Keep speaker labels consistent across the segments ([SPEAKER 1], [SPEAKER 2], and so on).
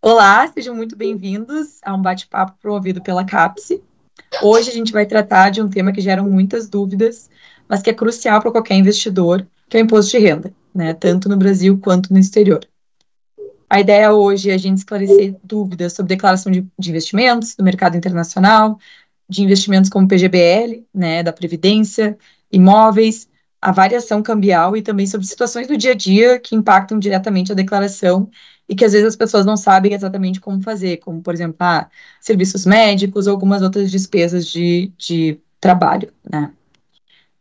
[SPEAKER 1] Olá, sejam muito bem-vindos a um bate-papo promovido pela CAPSE. Hoje a gente vai tratar de um tema que gera muitas dúvidas, mas que é crucial para qualquer investidor, que é o imposto de renda, né? Tanto no Brasil quanto no exterior. A ideia hoje é a gente esclarecer dúvidas sobre declaração de investimentos no mercado internacional, de investimentos como PGBL, né, da Previdência, imóveis, a variação cambial e também sobre situações do dia a dia que impactam diretamente a declaração e que às vezes as pessoas não sabem exatamente como fazer, como, por exemplo, serviços médicos ou algumas outras despesas de trabalho, né?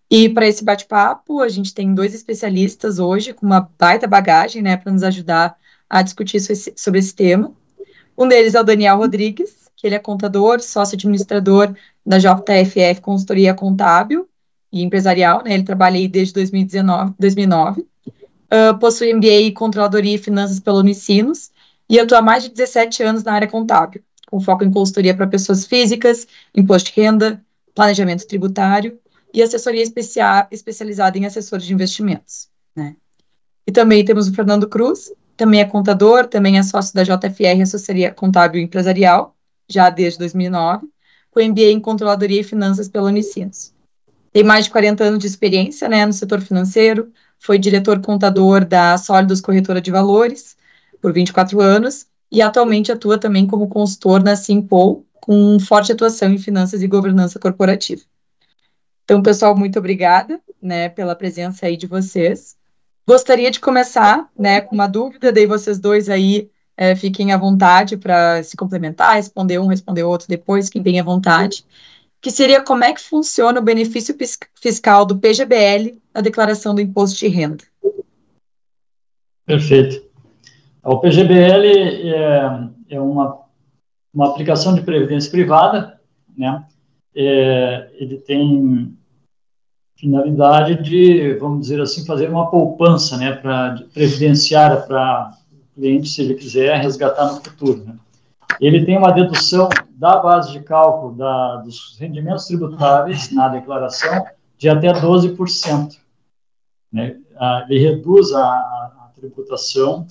[SPEAKER 1] E para esse bate-papo, a gente tem dois especialistas hoje com uma baita bagagem, né, para nos ajudar a discutir sobre esse tema. Um deles é o Daniel Rodrigues, que ele é contador, sócio-administrador da JFF Consultoria Contábil e Empresarial, né? Ele trabalha aí desde 2009. Possui MBA em Controladoria e Finanças pela Unicinos e atua há mais de 17 anos na área contábil, com foco em consultoria para pessoas físicas, imposto de renda, planejamento tributário e assessoria especializada em assessores de investimentos, né? E também temos o Fernando Cruz, também é contador, também é sócio da JFR Assessoria Contábil e Empresarial, já desde 2009, com MBA em Controladoria e Finanças pela Unicinos. Tem mais de 40 anos de experiência, né, no setor financeiro, foi diretor contador da Sólidos Corretora de Valores por 24 anos e atualmente atua também como consultor na Simpol, com forte atuação em finanças e governança corporativa. Então, pessoal, muito obrigada, né, pela presença aí de vocês. Gostaria de começar, né, com uma dúvida, daí vocês dois aí fiquem à vontade para se complementar, responder um, responder outro depois, quem tem à vontade, que seria como é que funciona o benefício fiscal do PGBL na declaração do imposto de renda.
[SPEAKER 2] Perfeito. O PGBL é uma aplicação de previdência privada, né? Ele tem finalidade de, vamos dizer assim, fazer uma poupança, né, previdenciária para o cliente, se ele quiser resgatar no futuro, né? Ele tem uma dedução da base de cálculo dos rendimentos tributáveis na declaração de até 12%, né? Ele reduz a tributação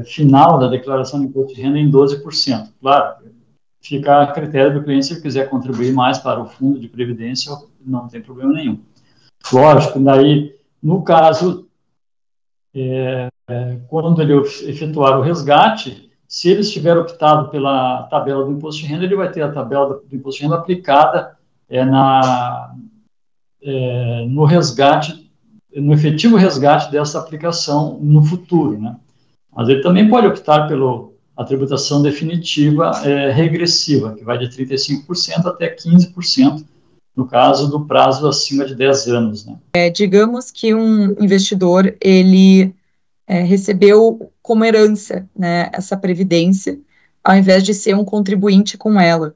[SPEAKER 2] final da declaração de imposto de renda em 12%. Claro, fica a critério do cliente, se ele quiser contribuir mais para o fundo de previdência, não tem problema nenhum. Lógico, daí, no caso, quando ele efetuar o resgate, se ele estiver optado pela tabela do imposto de renda, ele vai ter a tabela do imposto de renda aplicada no resgate, no efetivo resgate dessa aplicação no futuro, né? Mas ele também pode optar pela tributação definitiva regressiva, que vai de 35% até 15%, no caso do prazo acima de 10 anos, né?
[SPEAKER 1] Digamos que um investidor, ele recebeu como herança, né, essa previdência, ao invés de ser um contribuinte com ela.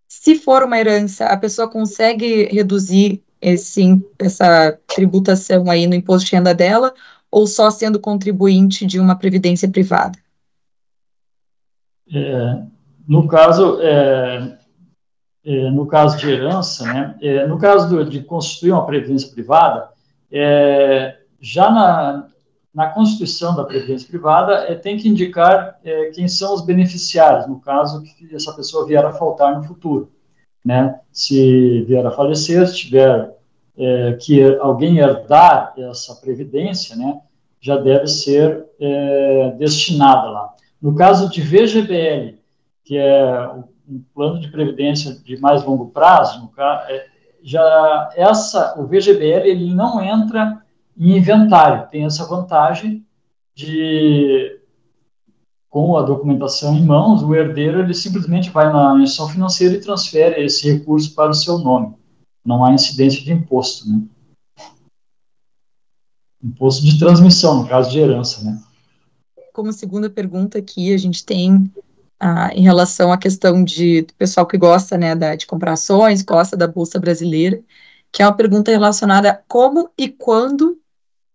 [SPEAKER 1] Se for uma herança, a pessoa consegue reduzir essa tributação aí no imposto de renda dela, ou só sendo contribuinte de uma previdência privada?
[SPEAKER 2] No caso de herança, né, no caso de constituir uma previdência privada, já na constituição da previdência privada, tem que indicar quem são os beneficiários, no caso que essa pessoa vier a faltar no futuro, né? Se vier a falecer, se tiver que alguém herdar essa previdência, né, já deve ser destinada lá. No caso de VGBL, que é um plano de previdência de mais longo prazo, o VGBL ele não entra em inventário, tem essa vantagem de, com a documentação em mãos, o herdeiro ele simplesmente vai na instituição financeira e transfere esse recurso para o seu nome. Não há incidência de imposto, né? Imposto de transmissão, no caso de herança, né?
[SPEAKER 1] Como segunda pergunta aqui, a gente tem em relação à questão do pessoal que gosta, né, de comprar ações, gosta da Bolsa Brasileira, que é uma pergunta relacionada a como e quando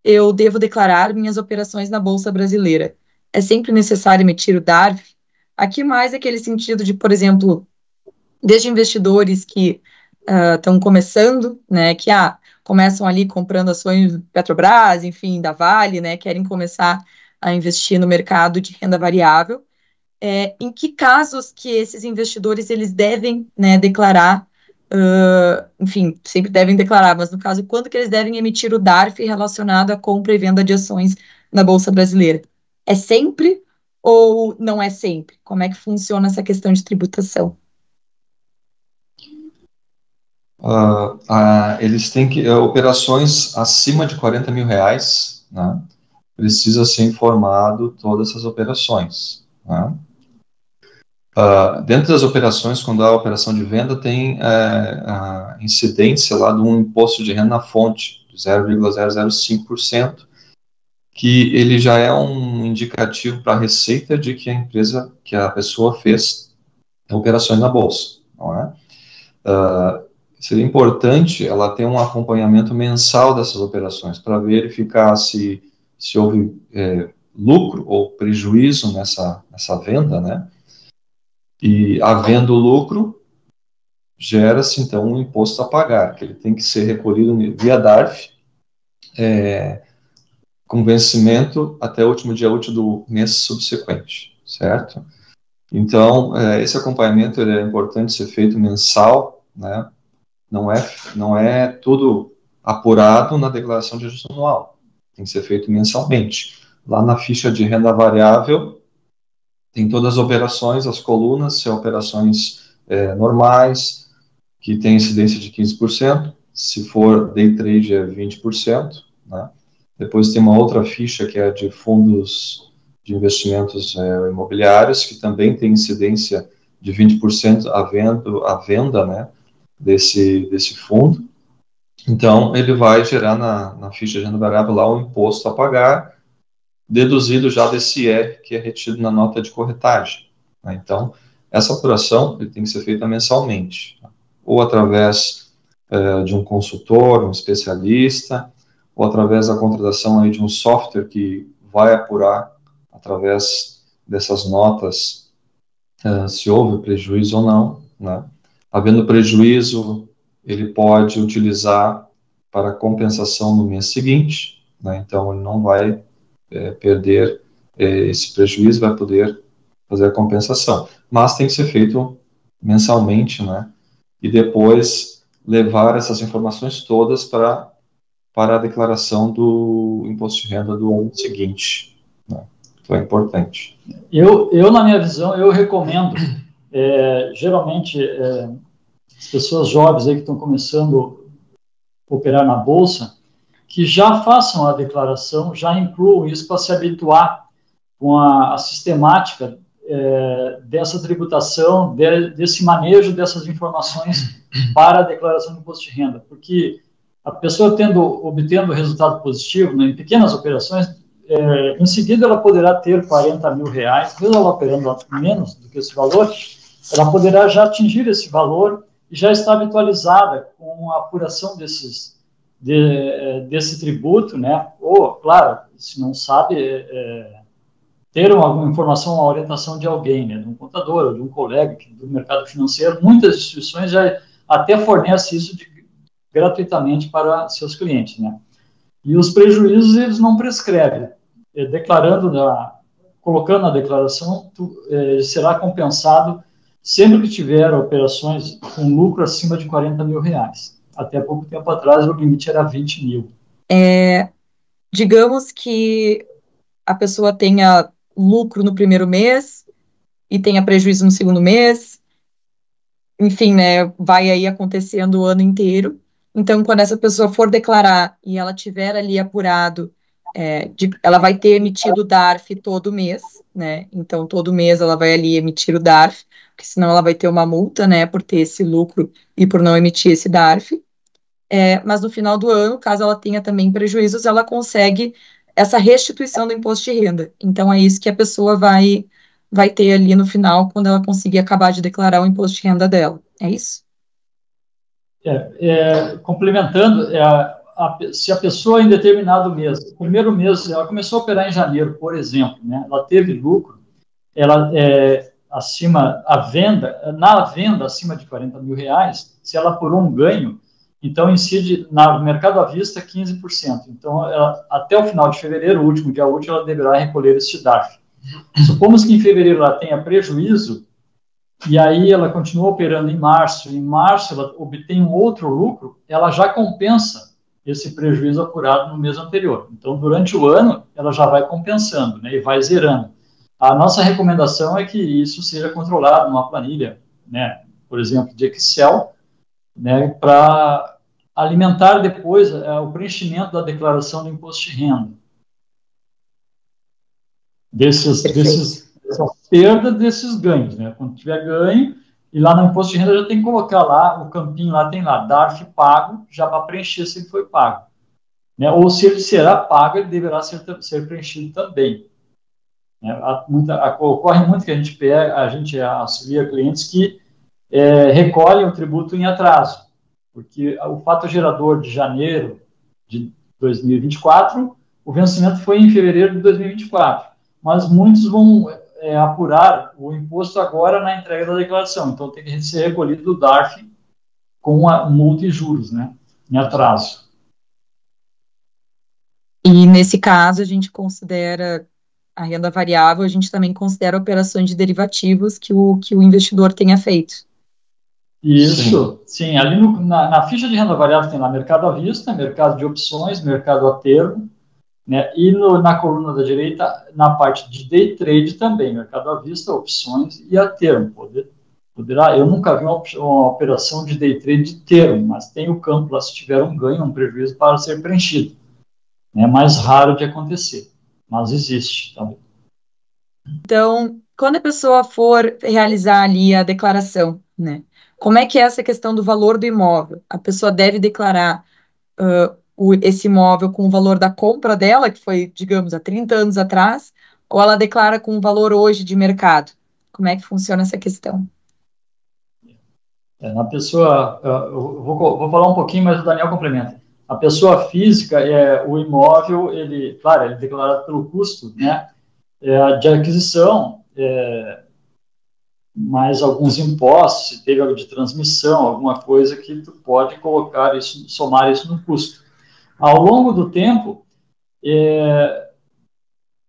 [SPEAKER 1] eu devo declarar minhas operações na Bolsa Brasileira. É sempre necessário emitir o DARF? Aqui mais aquele sentido de, por exemplo, desde investidores que estão começando, né, que começam ali comprando ações Petrobras, enfim, da Vale, né, querem começar a investir no mercado de renda variável. Em que casos que esses investidores eles devem, né, declarar, enfim, sempre devem declarar, mas no caso, quando que eles devem emitir o DARF relacionado à compra e venda de ações na Bolsa Brasileira? É sempre ou não é sempre? Como é que funciona essa questão de tributação?
[SPEAKER 3] Eles têm que, operações acima de 40 mil reais, né, precisa ser informado todas essas operações, né. Dentro das operações, quando há operação de venda, tem a incidência lá de um imposto de renda na fonte, de 0,005%, que ele já é um indicativo para a receita de que a empresa, que a pessoa fez operações na bolsa, não é? Seria importante ela ter um acompanhamento mensal dessas operações para verificar se houve lucro ou prejuízo nessa venda, né? E havendo lucro, gera-se então um imposto a pagar, que ele tem que ser recolhido via DARF, com vencimento até o último dia útil do mês subsequente, certo? Então, esse acompanhamento ele é importante ser feito mensal, né? Não é tudo apurado na declaração de ajuste anual, tem que ser feito mensalmente. Lá na ficha de renda variável, tem todas as operações, as colunas, se operações normais, que tem incidência de 15%, se for day trade é 20%, né? Depois tem uma outra ficha que é de fundos de investimentos imobiliários, que também tem incidência de 20% à venda, né, desse fundo. Então, ele vai gerar na ficha de renda variável lá o imposto a pagar, deduzido já desse IR que é retido na nota de corretagem, né? Então, essa apuração ele tem que ser feita mensalmente, ou através de um consultor, um especialista, ou através da contratação aí de um software que vai apurar, através dessas notas, se houve prejuízo ou não, né? Havendo prejuízo, ele pode utilizar para compensação no mês seguinte, né? Então, ele não vai perder esse prejuízo, vai poder fazer a compensação. Mas tem que ser feito mensalmente, né? E depois levar essas informações todas para a declaração do imposto de renda do ano seguinte, né? Então é importante.
[SPEAKER 2] Eu, na minha visão, eu recomendo, geralmente, as pessoas jovens aí que estão começando a operar na Bolsa, que já façam a declaração, já incluam isso para se habituar com a sistemática dessa tributação, desse manejo dessas informações para a declaração de imposto de renda, porque a pessoa obtendo resultado positivo, né, em pequenas operações, em seguida ela poderá ter 40 mil reais, mesmo ela operando menos do que esse valor, ela poderá já atingir esse valor e já está habitualizada com a apuração desse tributo, né? Ou, claro, se não sabe, ter alguma informação, uma orientação de alguém, né? De um contador ou de um colega do mercado financeiro. Muitas instituições já até fornecem isso gratuitamente para seus clientes, né? E os prejuízos, eles não prescrevem. Colocando na declaração, será compensado sempre que tiver operações com lucro acima de 40 mil reais. Até pouco tempo atrás, o limite era 20 mil.
[SPEAKER 1] Digamos que a pessoa tenha lucro no primeiro mês e tenha prejuízo no segundo mês, enfim, né, vai aí acontecendo o ano inteiro. Então, quando essa pessoa for declarar e ela tiver ali apurado, ela vai ter emitido o DARF todo mês, né? Então, todo mês ela vai ali emitir o DARF, porque senão ela vai ter uma multa, né, por ter esse lucro e por não emitir esse DARF. Mas no final do ano, caso ela tenha também prejuízos, ela consegue essa restituição do imposto de renda. Então, é isso que a pessoa vai ter ali no final, quando ela conseguir acabar de declarar o imposto de renda dela. É isso?
[SPEAKER 2] Complementando, se a pessoa em determinado mês, o primeiro mês, ela começou a operar em janeiro, por exemplo, né, ela teve lucro, ela na venda acima de 40 mil reais, se ela apurou um ganho, então incide no mercado à vista 15%. Então, até o final de fevereiro, o último dia útil, ela deverá recolher este DARF. Supomos que em fevereiro ela tenha prejuízo, e aí ela continua operando em março ela obtém um outro lucro, ela já compensa esse prejuízo apurado no mês anterior. Então, durante o ano, ela já vai compensando, né, e vai zerando. A nossa recomendação é que isso seja controlado numa planilha, né, por exemplo, de Excel, né, para alimentar depois o preenchimento da declaração do imposto de renda. Essa perda desses ganhos, né? Quando tiver ganho, e lá no imposto de renda já tem que colocar lá, o campinho lá tem lá, DARF pago, já para preencher se ele foi pago. Né? Ou se ele será pago, ele deverá ser preenchido também. Né? Ocorre muito que a gente auxilia clientes que recolhem o tributo em atraso, porque o fato gerador de janeiro de 2024, o vencimento foi em fevereiro de 2024, mas muitos vão apurar o imposto agora na entrega da declaração, então tem que ser recolhido o DARF com a multa e juros, né, em atraso.
[SPEAKER 1] E nesse caso a gente considera a renda variável, a gente também considera operações de derivativos que o investidor tenha feito.
[SPEAKER 2] Isso, sim. Ali na ficha de renda variável tem lá mercado à vista, mercado de opções, mercado a termo, né? E na coluna da direita, na parte de day trade também, mercado à vista, opções e a termo. Eu nunca vi uma operação de day trade de termo, mas tem o campo lá se tiver um ganho, um prejuízo para ser preenchido. É mais raro de acontecer, mas existe também.
[SPEAKER 1] Então, quando a pessoa for realizar ali a declaração, né? Como é que é essa questão do valor do imóvel? A pessoa deve declarar esse imóvel com o valor da compra dela, que foi, digamos, há 30 anos atrás, ou ela declara com o valor hoje de mercado? Como é que funciona essa questão?
[SPEAKER 2] Na pessoa, eu vou falar um pouquinho, mas o Daniel complementa. A pessoa física, o imóvel, claro, ele é declarado pelo custo, né, de aquisição, mais alguns impostos, se teve algo de transmissão, alguma coisa que tu pode colocar isso, somar isso no custo. Ao longo do tempo,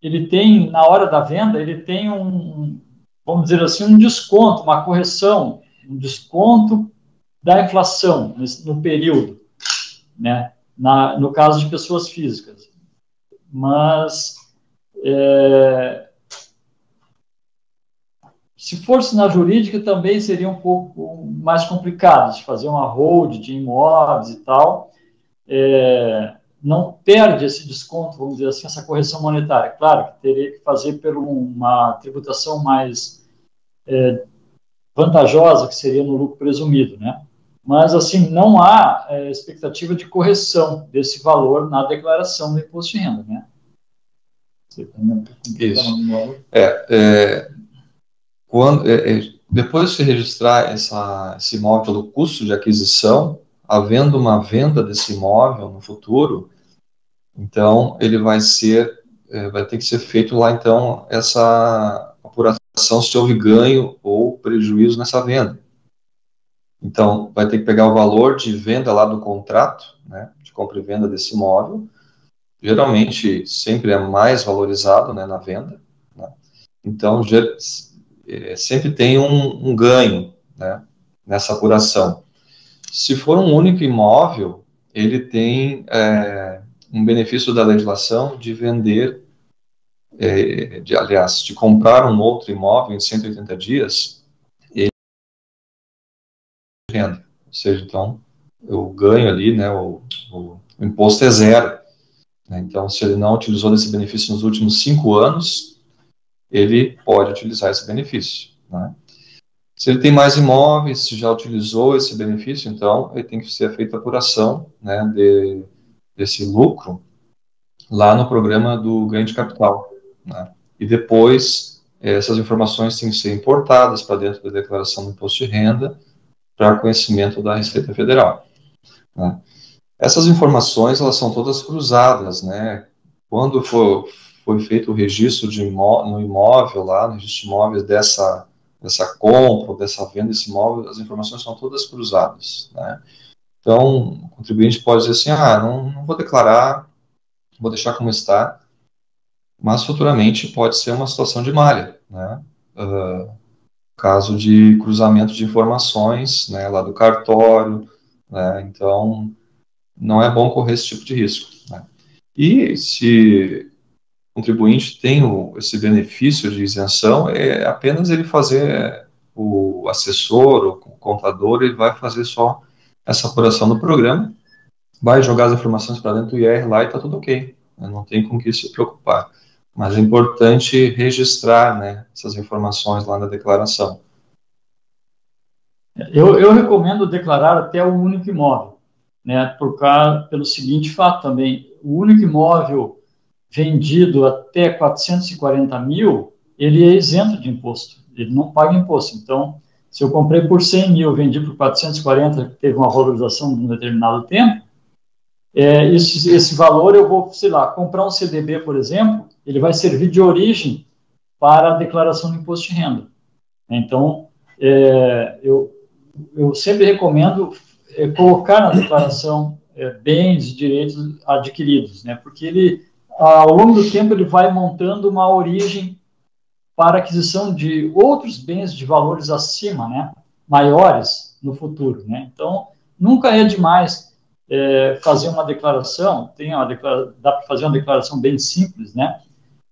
[SPEAKER 2] ele tem, na hora da venda, ele tem vamos dizer assim, um desconto, uma correção, um desconto da inflação no período, né? No caso de pessoas físicas. Mas se fosse na jurídica, também seria um pouco mais complicado de fazer uma hold de imóveis e tal. Não perde esse desconto, vamos dizer assim, essa correção monetária. Claro que teria que fazer por uma tributação mais vantajosa, que seria no lucro presumido, né? Mas, assim, não há expectativa de correção desse valor na declaração do imposto de renda, né?
[SPEAKER 3] Isso. Depois de se registrar esse imóvel pelo custo de aquisição, havendo uma venda desse imóvel no futuro, então ele vai ter que ser feito lá, então, essa apuração se houve ganho ou prejuízo nessa venda. Então, vai ter que pegar o valor de venda lá do contrato, né, de compra e venda desse imóvel, geralmente sempre é mais valorizado, né, na venda, né? Então sempre tem um ganho, né, nessa apuração. Se for um único imóvel, ele tem um benefício da legislação de vender, de comprar um outro imóvel em 180 dias, ele renda. Ou seja, então, o ganho ali, né, o imposto é zero. Né? Então, se ele não utilizou desse benefício nos últimos 5 anos, ele pode utilizar esse benefício. Né? Se ele tem mais imóveis, se já utilizou esse benefício, então, ele tem que ser feita a apuração, né, desse lucro lá no programa do ganho de capital. Né? E depois, essas informações têm que ser importadas para dentro da declaração do imposto de renda para conhecimento da Receita Federal. Né? Essas informações, elas são todas cruzadas, né? Quando foi feito o registro no imóvel, lá no registro de imóveis dessa compra, dessa venda desse imóvel, as informações são todas cruzadas, né? Então, o contribuinte pode dizer assim, não vou declarar, vou deixar como está, mas futuramente pode ser uma situação de malha, né? Caso de cruzamento de informações, né, lá do cartório, né? Então, não é bom correr esse tipo de risco, né? E se o contribuinte tem esse benefício de isenção, é apenas ele fazer, o assessor, o contador, ele vai fazer só essa apuração do programa, vai jogar as informações para dentro do IR lá e está tudo ok, né? Não tem com que se preocupar. Mas é importante registrar, né, essas informações lá na declaração.
[SPEAKER 2] Eu recomendo declarar até o único imóvel, né, pelo seguinte fato também: o único imóvel vendido até 440 mil, ele é isento de imposto, ele não paga imposto. Então, se eu comprei por 100 mil, vendi por 440, teve uma valorização de um determinado tempo, esse valor eu vou, sei lá, comprar um CDB, por exemplo, ele vai servir de origem para a declaração do imposto de renda. Então, eu sempre recomendo colocar na declaração bens e direitos adquiridos, né? Porque ele, ao longo do tempo, ele vai montando uma origem para a aquisição de outros bens de valores acima, né? Maiores no futuro, né? Então, nunca é demais fazer uma declaração, dá para fazer uma declaração bem simples, né?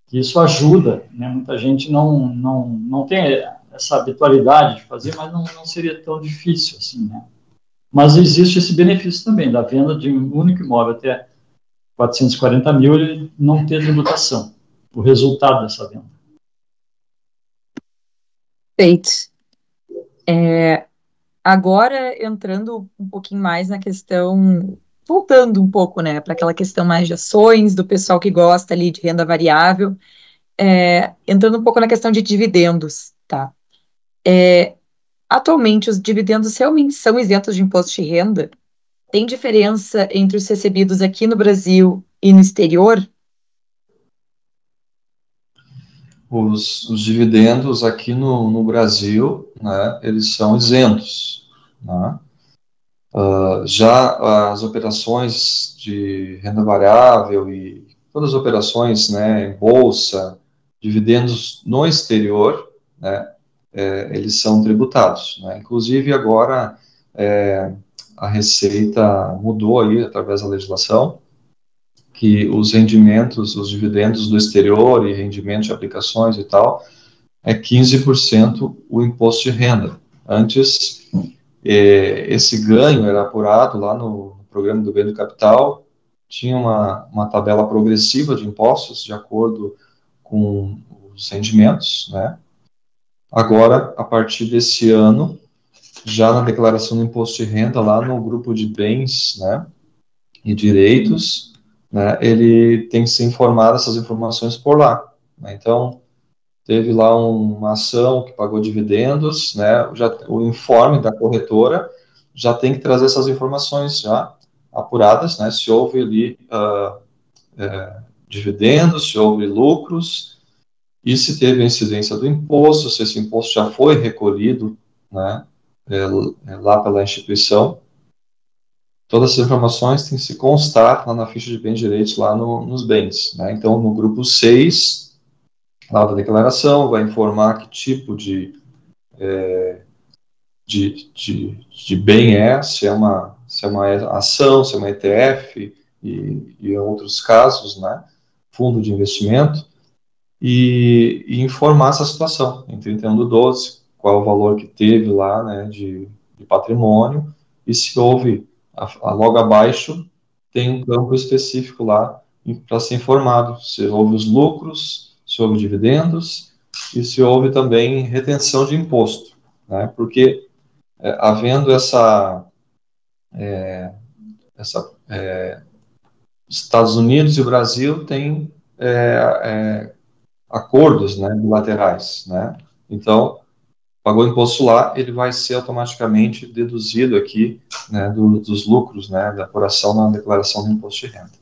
[SPEAKER 2] Que isso ajuda, né? Muita gente não tem essa habitualidade de fazer, mas não seria tão difícil assim, né? Mas existe esse benefício também, da venda de um único imóvel até 440 mil, ele não ter tributação, o resultado dessa venda.
[SPEAKER 1] Perfeito. Agora, entrando um pouquinho mais na questão, voltando um pouco, né, para aquela questão mais de ações, do pessoal que gosta ali de renda variável, entrando um pouco na questão de dividendos, tá? Atualmente, os dividendos realmente são isentos de imposto de renda? Tem diferença entre os recebidos aqui no Brasil e no exterior?
[SPEAKER 3] Os dividendos aqui no Brasil, né, eles são isentos, né? Já as operações de renda variável e todas as operações, né, em bolsa, dividendos no exterior, né, eles são tributados, né? Inclusive agora a Receita mudou aí através da legislação que os rendimentos, os dividendos do exterior e rendimentos de aplicações e tal, 15% o imposto de renda. Antes, esse ganho era apurado lá no programa do ganho do capital, tinha uma tabela progressiva de impostos de acordo com os rendimentos, né? Agora, a partir desse ano, já na declaração do imposto de renda, lá no grupo de bens, né, e direitos, né, ele tem que ser informado essas informações por lá, né? Então, teve lá uma ação que pagou dividendos, né, o informe da corretora já tem que trazer essas informações já apuradas, né, se houve ali dividendos, se houve lucros, e se teve a incidência do imposto, se esse imposto já foi recolhido, né, lá pela instituição. Todas essas informações têm que se constar lá na ficha de bens e direitos, lá nos bens, né? Então, no grupo 6, lá da declaração, vai informar que tipo de bem se é uma ação, se é uma ETF, e outros casos, né? Fundo de investimento, e informar essa situação, em 31/12, qual é o valor que teve lá, né, de patrimônio, e se houve, logo abaixo, tem um campo específico lá para ser informado, se houve os lucros, se houve dividendos, e se houve também retenção de imposto, né, porque havendo Estados Unidos e o Brasil têm acordos, né, bilaterais, né? Então, pagou imposto lá, ele vai ser automaticamente deduzido aqui, né, dos lucros, né, da apuração na declaração do imposto de renda.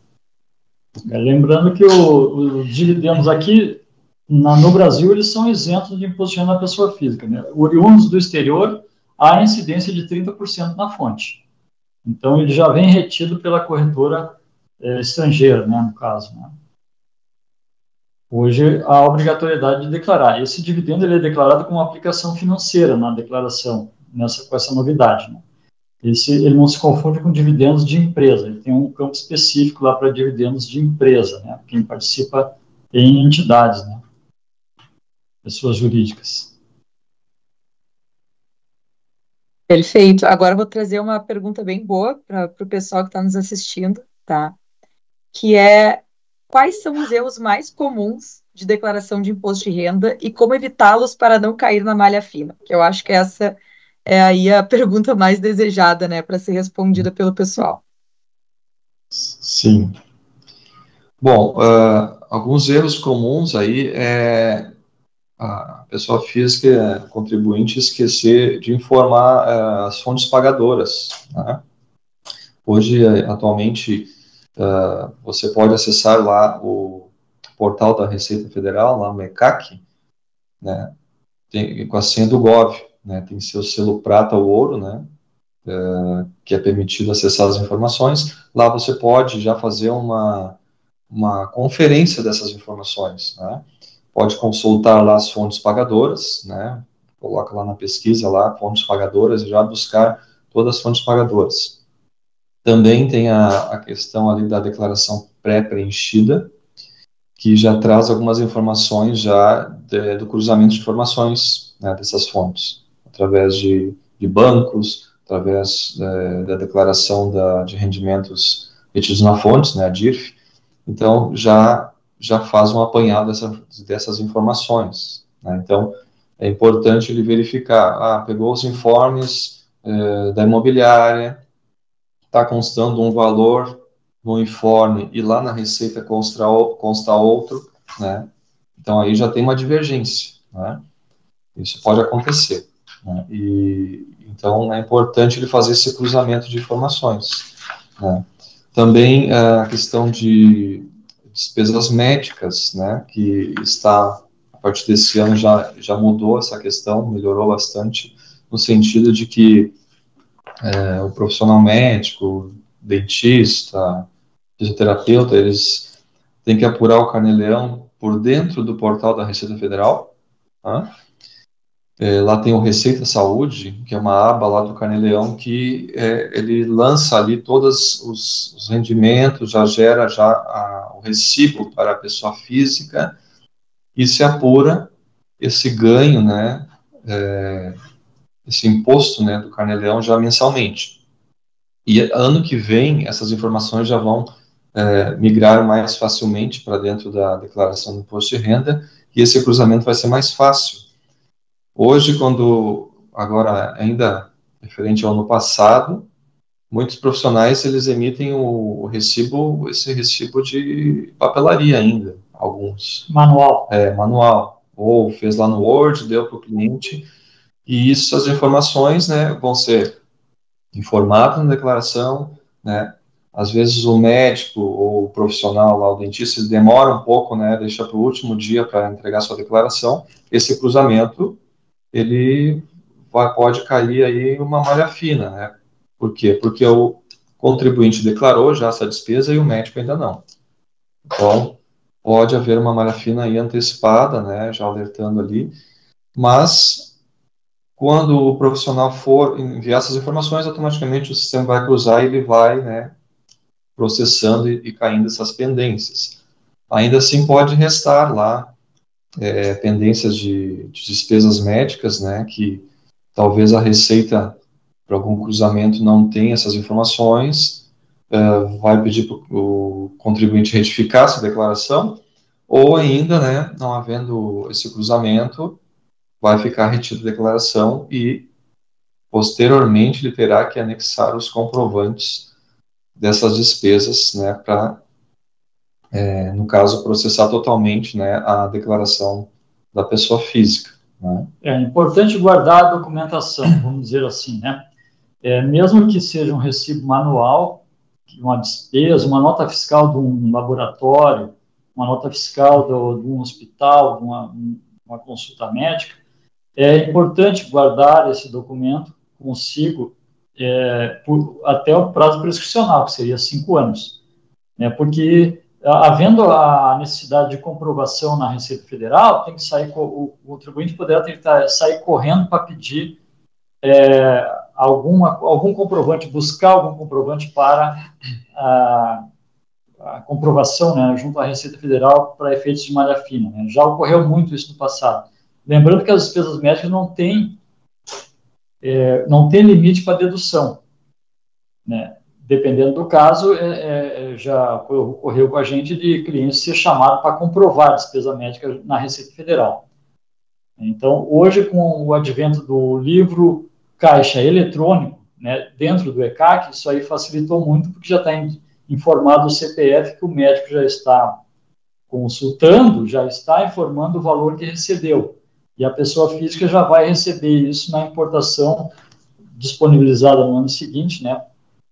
[SPEAKER 2] Lembrando que os dividendos aqui no Brasil, eles são isentos de imposto de renda da pessoa física, né? Oriundos do exterior, há incidência de 30% na fonte. Então, ele já vem retido pela corretora estrangeira, né, no caso, né. Hoje, há a obrigatoriedade de declarar. Esse dividendo ele é declarado como aplicação financeira na declaração, com essa novidade, né. Ele não se confunde com dividendos de empresa, ele tem um campo específico lá para dividendos de empresa, né, quem participa em entidades, né, pessoas jurídicas.
[SPEAKER 1] Perfeito. Agora eu vou trazer uma pergunta bem boa para o pessoal que está nos assistindo, tá? Que é: quais são os erros mais comuns de declaração de imposto de renda e como evitá-los para não cair na malha fina? Que eu acho que essa é aí a pergunta mais desejada, né, para ser respondida pelo pessoal.
[SPEAKER 3] Sim. Bom, alguns erros comuns aí é a pessoa física, contribuinte, esquecer de informar as fontes pagadoras, né? Hoje, atualmente, você pode acessar lá o portal da Receita Federal, lá no ECAC, né, com a senha do Gov, né, tem seu selo prata ou ouro, né, que é permitido acessar as informações. Lá você pode já fazer uma conferência dessas informações, né, pode consultar lá as fontes pagadoras, né, coloca lá na pesquisa, lá, fontes pagadoras, e já buscar todas as fontes pagadoras. Também tem a questão ali da declaração pré-preenchida, que já traz algumas informações já do cruzamento de informações, né, dessas fontes, através de bancos, através da declaração de rendimentos retidos na fonte, né, a DIRF. Então, já faz um apanhado dessas informações, né? Então, é importante ele verificar, pegou os informes da imobiliária, está constando um valor no informe e lá na receita consta outro, né? Então, aí já tem uma divergência, né? Isso pode acontecer, né? Então, é importante ele fazer esse cruzamento de informações, né? Também a questão de despesas médicas, né, que está, a partir desse ano, já mudou essa questão, melhorou bastante, no sentido de que o profissional médico, dentista, fisioterapeuta, eles têm que apurar o carnê-leão por dentro do portal da Receita Federal, tá? Lá tem o Receita Saúde, que é uma aba lá do carnê-leão que ele lança ali todos os rendimentos, já gera o recibo para a pessoa física e se apura esse ganho, né, esse imposto, né, do carnê-leão já mensalmente. E ano que vem essas informações já vão migrar mais facilmente para dentro da declaração do imposto de renda e esse cruzamento vai ser mais fácil. Hoje, agora ainda referente ao ano passado, muitos profissionais eles emitem esse recibo de papelaria ainda, alguns.
[SPEAKER 2] Manual.
[SPEAKER 3] Manual. Ou fez lá no Word, deu para o cliente, e as informações, né, vão ser informadas na declaração, né. Às vezes o médico ou o profissional lá, o dentista, ele demora um pouco, né, deixa para o último dia para entregar sua declaração. Esse cruzamento ele pode cair aí uma malha fina, né? Por quê? Porque o contribuinte declarou já essa despesa e o médico ainda não. Então, pode haver uma malha fina aí antecipada, né? Já alertando ali. Mas, quando o profissional for enviar essas informações, automaticamente o sistema vai cruzar e ele vai, né, processando e caindo essas pendências. Ainda assim, pode restar lá pendências de despesas médicas, né, que talvez a Receita, por algum cruzamento, não tenha essas informações, vai pedir para o contribuinte retificar essa declaração, ou ainda, né, não havendo esse cruzamento, vai ficar retida a declaração e, posteriormente, ele terá que anexar os comprovantes dessas despesas, né, para, no caso, processar totalmente, né, a declaração da pessoa física, né?
[SPEAKER 2] É importante guardar a documentação, vamos dizer assim, né? Mesmo que seja um recibo manual, uma despesa, uma nota fiscal de um laboratório, uma nota fiscal de um hospital, de uma consulta médica, é importante guardar esse documento consigo até o prazo prescricional, que seria 5 anos, né? Porque, havendo a necessidade de comprovação na Receita Federal, tem que sair, o contribuinte poderá tentar sair correndo para pedir algum comprovante, buscar algum comprovante para a comprovação, né, junto à Receita Federal para efeitos de malha fina, né? Já ocorreu muito isso no passado. Lembrando que as despesas médicas não têm limite para dedução, né? Dependendo do caso, já ocorreu com a gente de cliente ser chamado para comprovar a despesa médica na Receita Federal. Então, hoje, com o advento do livro caixa eletrônico, né, dentro do ECAC, isso aí facilitou muito, porque já está informado o CPF que o médico já está consultando, já está informando o valor que recebeu. E a pessoa física já vai receber isso na importação disponibilizada no ano seguinte, né,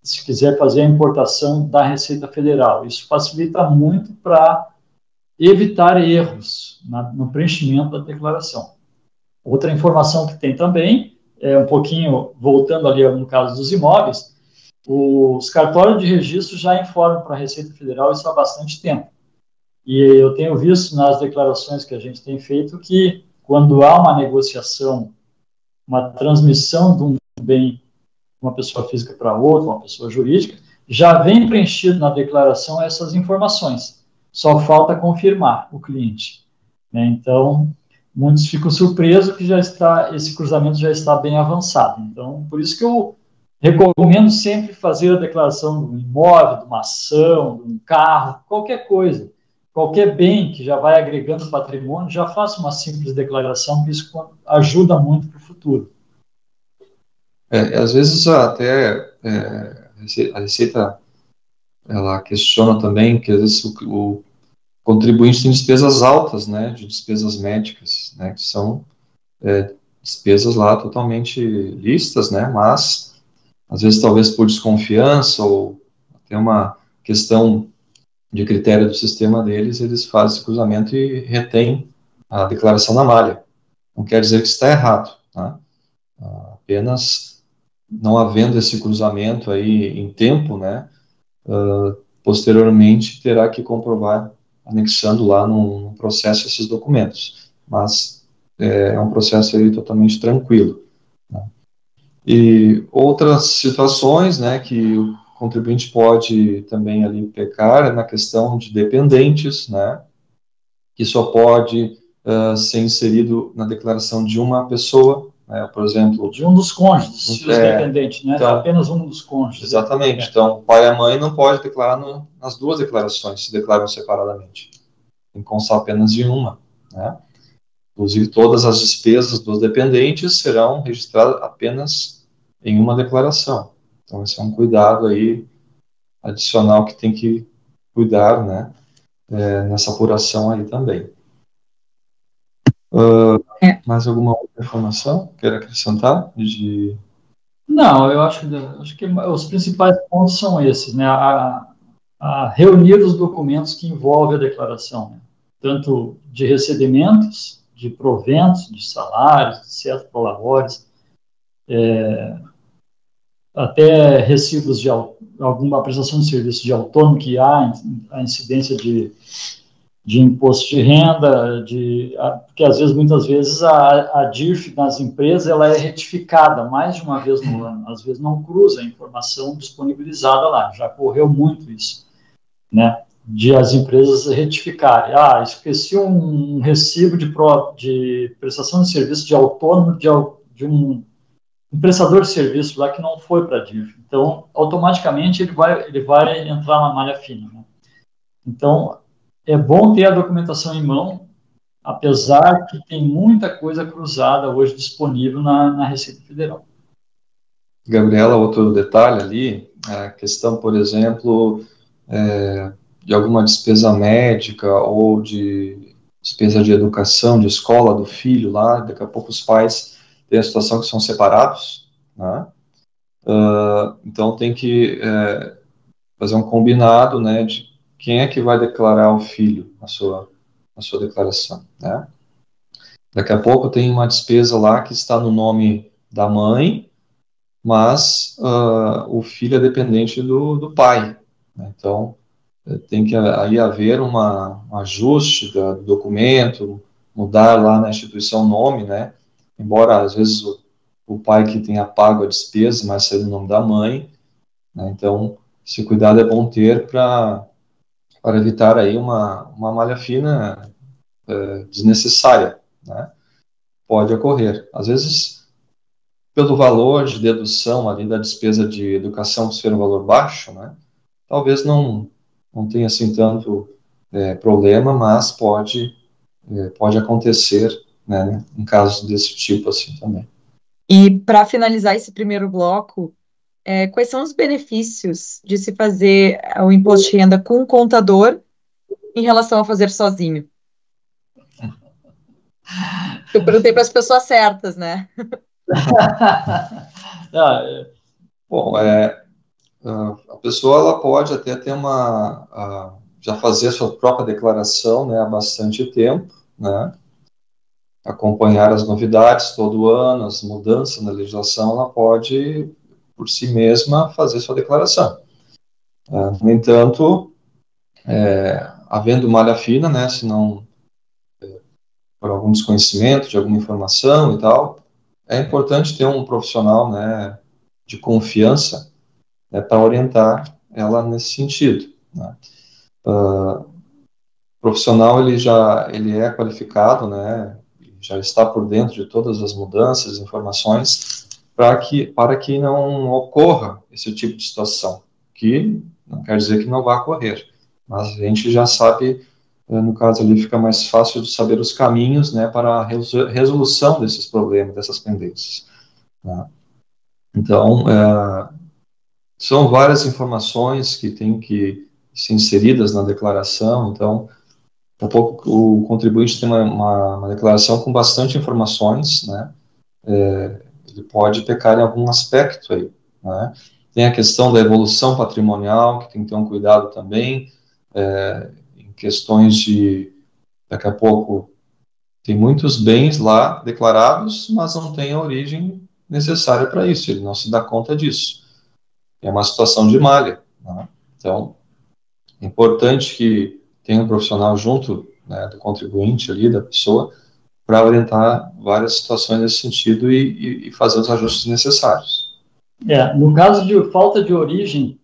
[SPEAKER 2] se quiser fazer a importação da Receita Federal. Isso facilita muito para evitar erros no preenchimento da declaração. Outra informação que tem também, um pouquinho voltando ali no caso dos imóveis, os cartórios de registro já informam para a Receita Federal isso há bastante tempo. E eu tenho visto nas declarações que a gente tem feito que, quando há uma negociação, uma transmissão de um bem de uma pessoa física para outra, uma pessoa jurídica, já vem preenchido na declaração essas informações. Só falta confirmar o cliente, né? Então, muitos ficam surpresos que esse cruzamento já está bem avançado. Então, por isso que eu recomendo sempre fazer a declaração do imóvel, de uma ação, de um carro, qualquer coisa, qualquer bem que já vai agregando patrimônio, já faça uma simples declaração, que isso ajuda muito para o futuro.
[SPEAKER 3] Às vezes até a Receita ela questiona também que às vezes o contribuinte tem despesas altas, né, de despesas médicas, né, que são despesas lá totalmente lícitas, né, mas às vezes talvez por desconfiança ou até uma questão de critério do sistema deles, eles fazem esse cruzamento e retêm a declaração na malha. Não quer dizer que está errado, tá? Apenas não havendo esse cruzamento aí em tempo, né, posteriormente terá que comprovar anexando lá num processo esses documentos, mas é um processo aí totalmente tranquilo, né? E outras situações, né, que o contribuinte pode também ali pecar é na questão de dependentes, né, que só pode ser inserido na declaração de uma pessoa, né, por exemplo...
[SPEAKER 2] De um dos cônjuges, os dependentes, né, então, apenas um dos cônjuges.
[SPEAKER 3] Exatamente, então o pai e a mãe não podem declarar nas duas declarações, se declaram separadamente. Tem que constar apenas de uma, né? Inclusive, todas as despesas dos dependentes serão registradas apenas em uma declaração. Então, esse é um cuidado aí adicional que tem que cuidar, né, nessa apuração aí também. Mais alguma outra informação que queira acrescentar?
[SPEAKER 2] Não, eu acho que os principais pontos são esses, né? A reunir os documentos que envolvem a declaração, né? Tanto de recebimentos, de proventos, de salários, etc., prolabores, até recibos de alguma prestação de serviço de autônomo que há a incidência de imposto de renda, porque às vezes, muitas vezes, a DIRF nas empresas ela é retificada mais de uma vez no ano, às vezes não cruza a informação disponibilizada lá, já ocorreu muito isso, né, de as empresas retificarem, esqueci um recibo de prestação de serviço de autônomo de um prestador de serviço lá que não foi para a DIRF, então automaticamente ele vai entrar na malha fina, né? Então é bom ter a documentação em mão, apesar que tem muita coisa cruzada hoje disponível na Receita Federal.
[SPEAKER 3] Gabriela, outro detalhe ali, a questão, por exemplo, de alguma despesa médica ou de despesa de educação, de escola do filho lá, daqui a pouco os pais têm a situação que são separados, né? Então tem que fazer um combinado, né, de quem é que vai declarar o filho na sua declaração, né? Daqui a pouco tem uma despesa lá que está no nome da mãe mas o filho é dependente do pai, né? Então, tem que aí haver um ajuste do documento, mudar lá na instituição o nome, né? Embora, às vezes, o pai que tenha pago a despesa, mas seja o nome da mãe, né? Então, esse cuidado é bom ter para evitar aí uma malha fina desnecessária, né? Pode ocorrer. Às vezes, pelo valor de dedução ali da despesa de educação ser um valor baixo, né? Talvez não tenha assim tanto problema, mas pode acontecer, né, em casos desse tipo assim também.
[SPEAKER 1] E para finalizar esse primeiro bloco, quais são os benefícios de se fazer o imposto de renda com o contador em relação a fazer sozinho? Eu perguntei para as pessoas certas, né?
[SPEAKER 3] Bom, a pessoa ela pode até ter já fazer a sua própria declaração, né, há bastante tempo, né, acompanhar as novidades todo ano, as mudanças na legislação, ela pode, por si mesma, fazer sua declaração. No entanto, havendo malha fina, né, se não por algum desconhecimento de alguma informação e tal, é importante ter um profissional, né, de confiança, né, para orientar ela nesse sentido, né. O profissional ele é qualificado, né, já está por dentro de todas as mudanças, informações, para que não ocorra esse tipo de situação, que não quer dizer que não vá ocorrer, mas a gente já sabe, no caso ali fica mais fácil de saber os caminhos, né, para a resolução desses problemas, dessas pendências, né. Então, são várias informações que têm que ser inseridas na declaração, então, o contribuinte tem uma declaração com bastante informações, né, ele pode pecar em algum aspecto aí, né. Tem a questão da evolução patrimonial, que tem que ter um cuidado também, em questões daqui a pouco, tem muitos bens lá declarados, mas não tem a origem necessária para isso, ele não se dá conta disso. É uma situação de malha, né. Então, é importante que tenha um profissional junto, né, do contribuinte ali, da pessoa, para orientar várias situações nesse sentido e fazer os ajustes necessários.
[SPEAKER 2] No caso de falta de origem,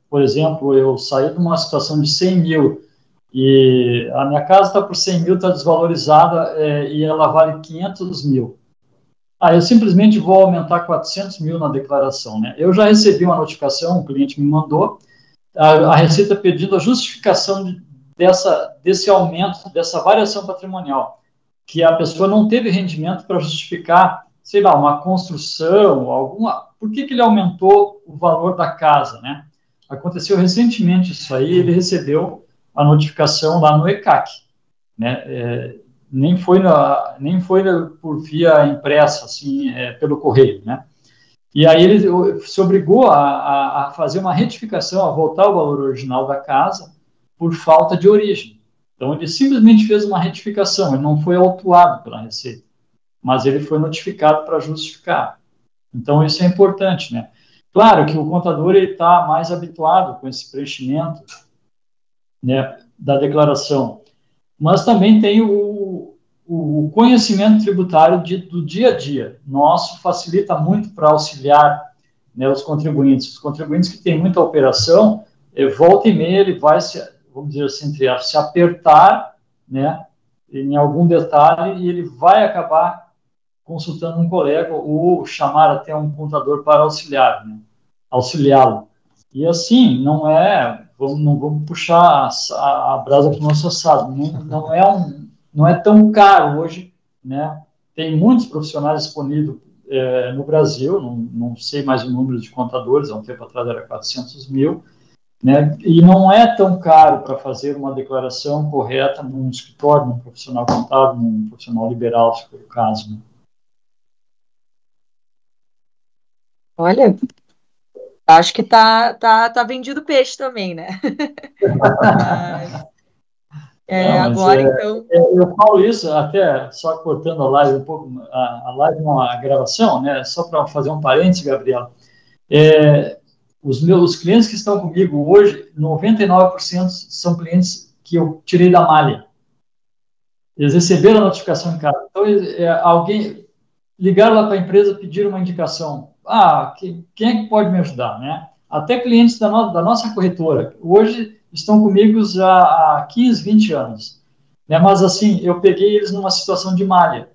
[SPEAKER 2] por exemplo, eu saí de uma situação de 100 mil e a minha casa está por 100 mil, está desvalorizada e ela vale 500 mil. Eu simplesmente vou aumentar 400 mil na declaração, né? Eu já recebi uma notificação, um cliente me mandou, a Receita pedindo a justificação desse aumento, dessa variação patrimonial, que a pessoa não teve rendimento para justificar, sei lá, uma construção, por que ele aumentou o valor da casa, né? Aconteceu recentemente isso aí, ele recebeu a notificação lá no ECAC, né? Nem foi por via impressa, assim, pelo correio, né? E aí ele se obrigou a fazer uma retificação, a voltar ao valor original da casa por falta de origem. Então, ele simplesmente fez uma retificação, ele não foi autuado pela Receita, mas ele foi notificado para justificar. Então, isso é importante, né? Claro que o contador está mais habituado com esse preenchimento, né, da declaração, mas também tem o conhecimento tributário do dia a dia. Nosso facilita muito para auxiliar, né, os contribuintes. Os contribuintes que têm muita operação, volta e meia ele vai, vamos dizer assim, se apertar, né, em algum detalhe e ele vai acabar consultando um colega ou chamar até um contador para auxiliá-lo. E assim, não vamos puxar a brasa para o nosso assado, não é tão caro hoje, né? Tem muitos profissionais disponíveis no Brasil, não sei mais o número de contadores, há um tempo atrás era 400 mil, né? E não é tão caro para fazer uma declaração correta num escritório, num profissional contábil, num profissional liberal, se for o caso, né?
[SPEAKER 1] Olha, acho que tá vendido peixe também, né? Mas Agora, então...
[SPEAKER 2] Eu falo isso, até só cortando a live um pouco, a live não, a gravação, né? Só para fazer um parênteses, Gabriela. Os meus clientes que estão comigo hoje, 99% são clientes que eu tirei da malha. Eles receberam a notificação em casa. Então, alguém ligaram lá para a empresa, pediram uma indicação. Quem é que pode me ajudar, né? Até clientes da nossa corretora, hoje estão comigo já há 15, 20 anos. Né? Mas, assim, eu peguei eles numa situação de malha.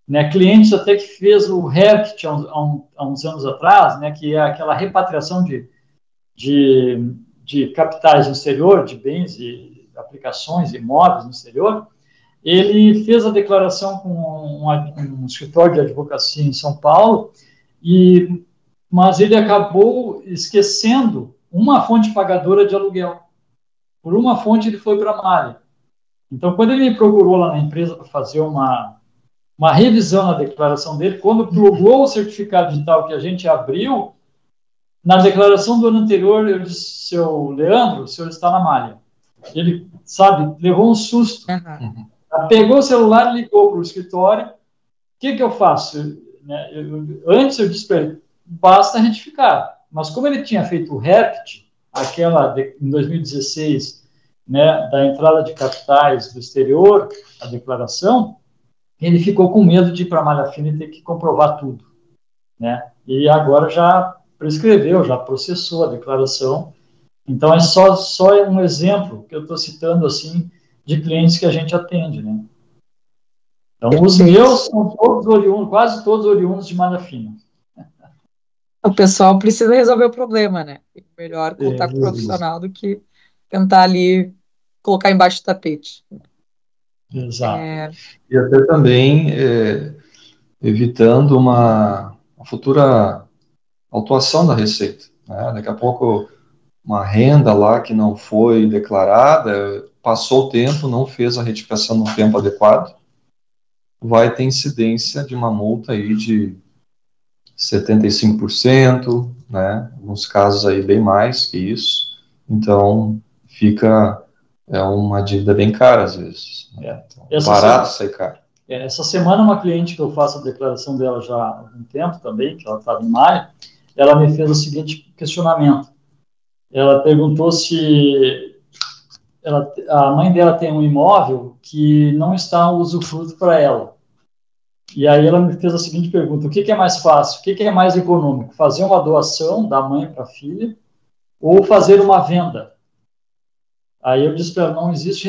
[SPEAKER 2] Né? Clientes até que fez o RERCT há uns anos atrás, né? Que é aquela repatriação de capitais no exterior, de bens e aplicações, imóveis no exterior. Ele fez a declaração com um escritório de advocacia em São Paulo, mas ele acabou esquecendo uma fonte pagadora de aluguel. Por uma fonte ele foi para a malha. Então, quando ele me procurou lá na empresa para fazer uma revisão na declaração dele, quando plugou o certificado digital que a gente abriu, na declaração do ano anterior, eu disse, seu Leandro, o senhor está na malha. Ele, sabe, levou um susto. Pegou o celular, ligou para o escritório. O que eu faço? Antes eu disse para ele, basta retificar. Mas como ele tinha feito o REPT, em 2016, né, da entrada de capitais do exterior, a declaração, ele ficou com medo de ir para a malha fina e ter que comprovar tudo. Né? E agora já prescreveu, já processou a declaração. Então, é só um exemplo que eu estou citando, assim, de clientes que a gente atende, né? Então, os meus são todos oriundos, quase todos oriundos de malha fina.
[SPEAKER 1] O pessoal precisa resolver o problema, né? É melhor contar com o profissional do que tentar ali colocar embaixo do tapete.
[SPEAKER 2] Exato.
[SPEAKER 3] E até também evitando uma futura autuação da receita, né? Daqui a pouco uma renda lá que não foi declarada, passou o tempo, não fez a retificação no tempo adequado, vai ter incidência de uma multa aí de 75%, né? Alguns casos aí bem mais que isso. Então, fica uma dívida bem cara às vezes. Então, barato sai caro.
[SPEAKER 2] Essa semana, uma cliente que eu faço a declaração dela já há algum tempo também, que ela estava em malha, ela me fez o seguinte questionamento. Ela perguntou se a mãe dela tem um imóvel que não está em usufruto para ela. E aí ela me fez a seguinte pergunta: o que é mais fácil, o que é mais econômico? Fazer uma doação da mãe para a filha ou fazer uma venda? Aí eu disse para ela, não existe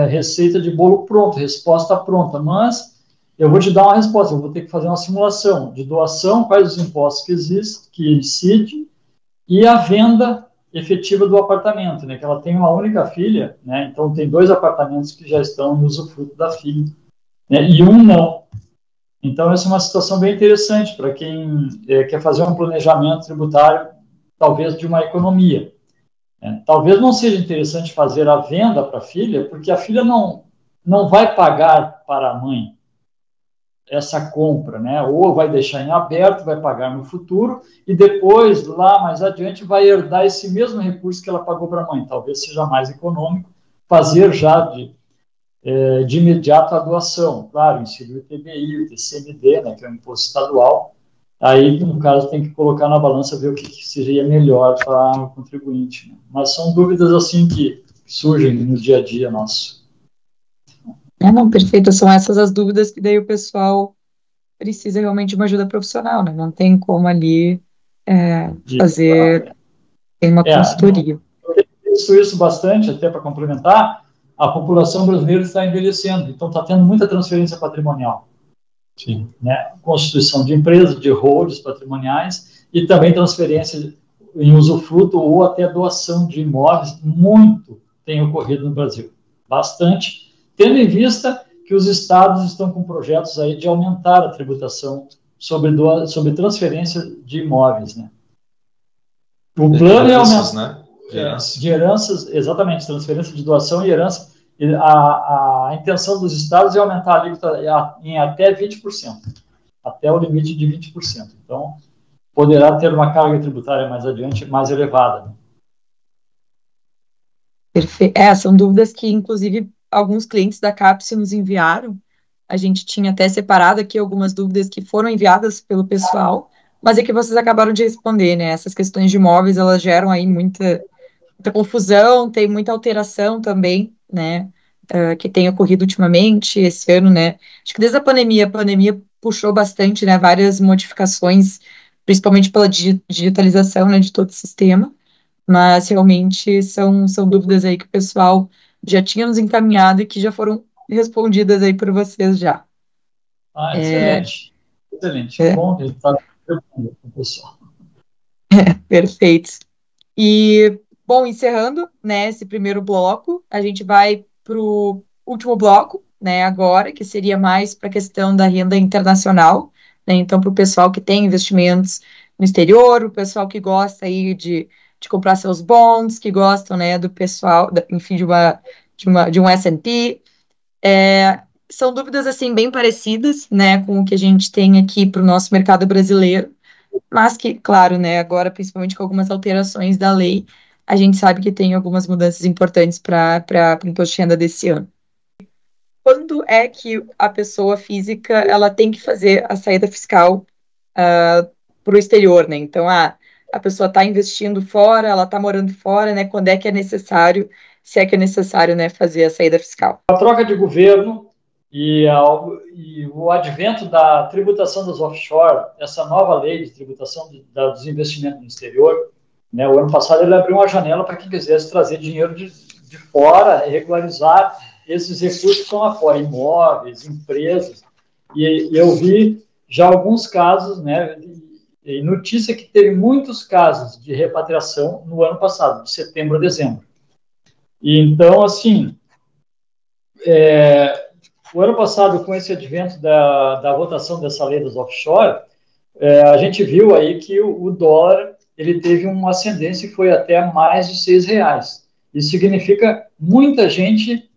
[SPEAKER 2] receita de bolo pronto, resposta pronta, mas eu vou te dar uma resposta, eu vou ter que fazer uma simulação de doação, quais os impostos que existem, que incidem, e a venda efetiva do apartamento, né? Que ela tem uma única filha, né? Então tem 2 apartamentos que já estão no usufruto da filha, né? E um não. Então essa é uma situação bem interessante para quem quer fazer um planejamento tributário, talvez de uma economia. Talvez não seja interessante fazer a venda para a filha, porque a filha não vai pagar para a mãe essa compra, né? Ou vai deixar em aberto, vai pagar no futuro, e depois, lá mais adiante, vai herdar esse mesmo recurso que ela pagou para a mãe. Talvez seja mais econômico fazer já de imediato a doação. Claro, inserir o ITBI, o TCMD, né, que é o imposto estadual. Aí, no caso, tem que colocar na balança, ver o que seria melhor para o contribuinte. Né? Mas são dúvidas, assim, que surgem no dia a dia nosso.
[SPEAKER 1] Não, perfeito. São essas as dúvidas que daí o pessoal precisa realmente de uma ajuda profissional, né? Não tem como ali fazer uma consultoria.
[SPEAKER 2] Eu tenho visto isso bastante, até para complementar, a população brasileira está envelhecendo, então está tendo muita transferência patrimonial.
[SPEAKER 3] Sim.
[SPEAKER 2] Né? Constituição de empresas, de holdings patrimoniais e também transferência em usufruto ou até doação de imóveis, muito tem ocorrido no Brasil, bastante, tendo em vista que os estados estão com projetos aí de aumentar a tributação sobre transferência de imóveis, né? O plano é aumentar,
[SPEAKER 3] né?
[SPEAKER 2] De heranças, exatamente, transferência de doação e herança. A intenção dos estados é aumentar a alíquota em até 20%, até o limite de 20%. Então, poderá ter uma carga tributária mais adiante mais elevada.
[SPEAKER 1] São dúvidas que, inclusive, alguns clientes da CAPES nos enviaram. A gente tinha até separado aqui algumas dúvidas que foram enviadas pelo pessoal, mas é que vocês acabaram de responder, né? Essas questões de imóveis, elas geram aí muita confusão, tem muita alteração também, né? Que tem ocorrido ultimamente, esse ano, né? Acho que desde a pandemia puxou bastante, né? Várias modificações, principalmente pela digitalização, né? De todo o sistema. Mas realmente são dúvidas aí que o pessoal já tinha nos encaminhado e que já foram respondidas aí por vocês já.
[SPEAKER 2] Excelente. Excelente. Que bom que ele está preocupando com o pessoal.
[SPEAKER 1] Perfeito. E, bom, encerrando, né, esse primeiro bloco, a gente vai para o último bloco, né, agora, que seria mais para a questão da renda internacional, né, então para o pessoal que tem investimentos no exterior, o pessoal que gosta aí de comprar seus bonds, que gostam, né, do pessoal, enfim, de um S&P. São dúvidas, assim, bem parecidas, né, com o que a gente tem aqui para o nosso mercado brasileiro, mas que, claro, né, agora, principalmente com algumas alterações da lei, a gente sabe que tem algumas mudanças importantes para o imposto de renda desse ano. Quando é que a pessoa física ela tem que fazer a saída fiscal para o exterior, né? Então, a pessoa está investindo fora, ela está morando fora, né? Quando é que é necessário, se é que é necessário, né, fazer a saída fiscal?
[SPEAKER 2] A troca de governo e o advento da tributação dos offshore, essa nova lei de tributação dos investimentos no exterior, né, o ano passado ele abriu uma janela para quem quisesse trazer dinheiro de fora, regularizar esses recursos que estão lá fora, imóveis, empresas, e eu vi já alguns casos, né, e notícia que teve muitos casos de repatriação no ano passado, de setembro a dezembro. E então, assim, o ano passado, com esse advento da votação dessa lei dos offshore, a gente viu aí que o dólar ele teve uma ascendência e foi até mais de R$6. Isso significa muita gente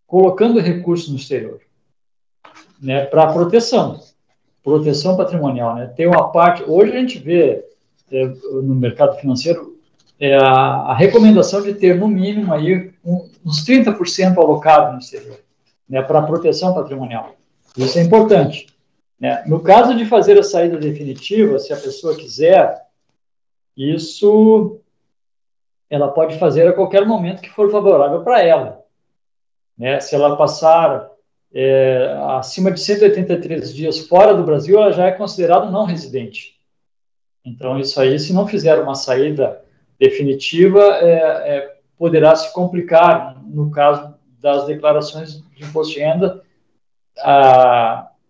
[SPEAKER 2] colocando recursos no exterior, né, para proteção patrimonial, né? Tem uma parte, hoje a gente vê no mercado financeiro a recomendação de ter no mínimo aí uns 30% alocado no exterior, né, para proteção patrimonial. Isso é importante, né? No caso de fazer a saída definitiva, se a pessoa quiser, isso ela pode fazer a qualquer momento que for favorável para ela, né? Se ela passar acima de 183 dias fora do Brasil, ela já é considerada não residente. Então, isso aí, se não fizer uma saída definitiva, poderá se complicar no caso das declarações de imposto de renda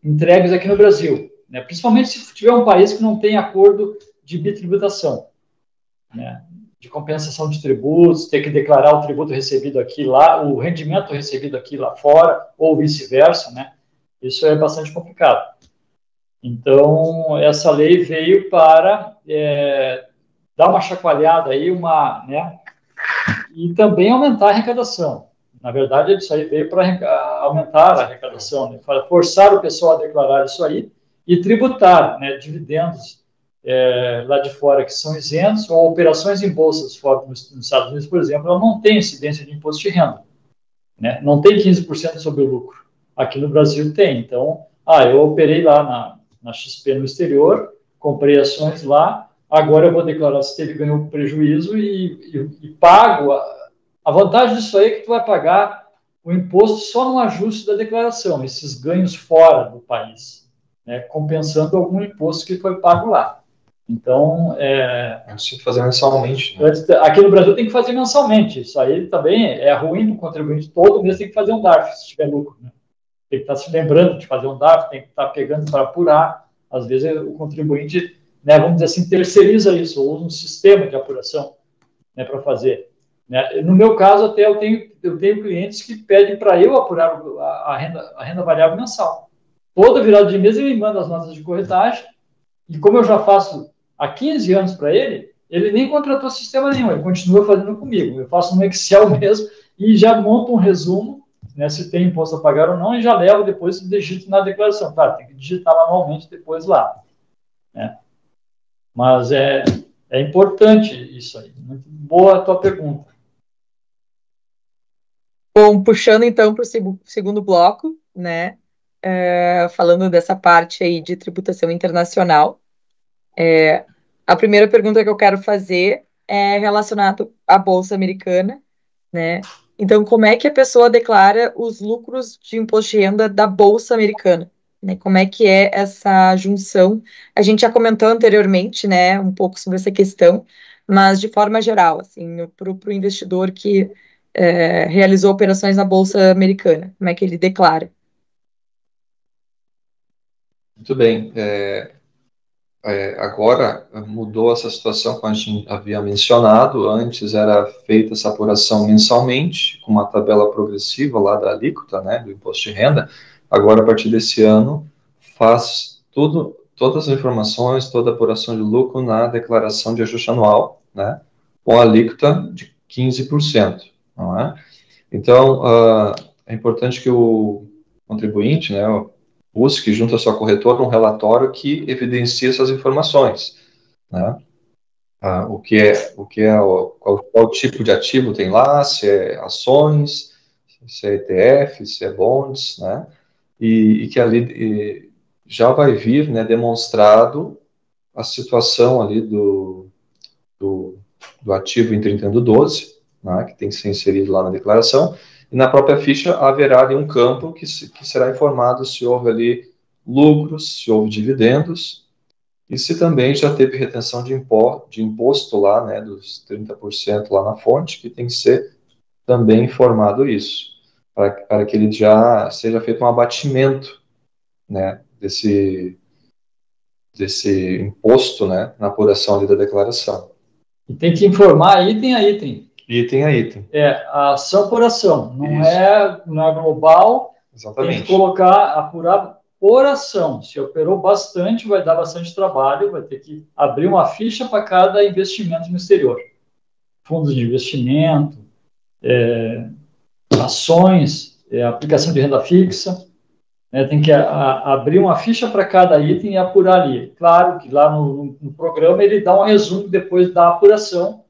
[SPEAKER 2] entregues aqui no Brasil, né? Principalmente se tiver um país que não tem acordo de bitributação, né? De compensação de tributos, ter que declarar o tributo recebido aqui lá, o rendimento recebido aqui lá fora, ou vice-versa, né? Isso é bastante complicado. Então, essa lei veio para dar uma chacoalhada aí, né? E também aumentar a arrecadação. Na verdade, isso aí veio para aumentar a arrecadação, né? Para forçar o pessoal a declarar isso aí e tributar, né, dividendos lá de fora que são isentos, ou operações em bolsas fora nos Estados Unidos, por exemplo, ela não tem incidência de imposto de renda, né? Não tem 15% sobre o lucro. Aqui no Brasil tem. Então, eu operei lá na XP no exterior, comprei ações lá, agora eu vou declarar se teve ganho ou prejuízo e pago. A vantagem disso aí é que tu vai pagar o imposto só no ajuste da declaração, esses ganhos fora do país, né, compensando algum imposto que foi pago lá. Então,
[SPEAKER 3] isso tem que fazer mensalmente, né?
[SPEAKER 2] Aqui no Brasil tem que fazer mensalmente. Isso aí também é ruim para o contribuinte. Todo mês tem que fazer um DARF, se tiver lucro, né? Tem que estar se lembrando de fazer um DARF, tem que estar pegando para apurar. Às vezes o contribuinte, né, vamos dizer assim, terceiriza isso, ou usa um sistema de apuração, né, para fazer, né? No meu caso, até eu tenho clientes que pedem para eu apurar a renda variável mensal. Toda virada de mês ele me manda as notas de corretagem, e como eu já faço há 15 anos para ele nem contratou sistema nenhum, ele continua fazendo comigo. Eu faço no Excel mesmo e já monto um resumo, né, se tem imposto a pagar ou não, e já levo depois e digito na declaração. Claro, tem que digitar manualmente depois lá, né? Mas É importante isso aí. Muito boa a tua pergunta.
[SPEAKER 1] Bom, puxando então para o segundo bloco, né? Falando dessa parte aí de tributação internacional. A primeira pergunta que eu quero fazer é relacionada à Bolsa Americana, né? Então, como é que a pessoa declara os lucros de imposto de renda da Bolsa Americana? Né? Como é que é essa junção? A gente já comentou anteriormente, né, um pouco sobre essa questão, mas de forma geral, assim, para o investidor que realizou operações na Bolsa Americana, como é que ele declara?
[SPEAKER 3] Muito bem. Agora mudou essa situação, como a gente havia mencionado. Antes era feita essa apuração mensalmente, com uma tabela progressiva lá da alíquota, né, do imposto de renda. Agora, a partir desse ano, faz todas as informações, toda a apuração de lucro na declaração de ajuste anual, né, com a alíquota de 15%, não é? Então, é importante que o contribuinte, né, busque junto à sua corretora um relatório que evidencie essas informações, né? Qual tipo de ativo tem lá, se é ações, se é ETF, se é bonds, né? E que ali já vai vir, né, demonstrado a situação ali do ativo em 31/12, né, que tem que ser inserido lá na declaração, e na própria ficha haverá ali um campo que será informado se houve ali lucros, se houve dividendos, e se também já teve retenção de imposto lá, né, dos 30% lá na fonte, que tem que ser também informado isso, para que ele já seja feito um abatimento, né, desse imposto, né, na apuração ali da declaração.
[SPEAKER 2] E tem que informar item a item.
[SPEAKER 3] Item a item.
[SPEAKER 2] Ação por ação. Não é global.
[SPEAKER 3] Exatamente.
[SPEAKER 2] Tem que apurar por ação. Se operou bastante, vai dar bastante trabalho, vai ter que abrir uma ficha para cada investimento no exterior. Fundos de investimento, ações, aplicação de renda fixa. Tem que abrir uma ficha para cada item e apurar ali. Claro que lá no programa ele dá um resumo depois da apuração,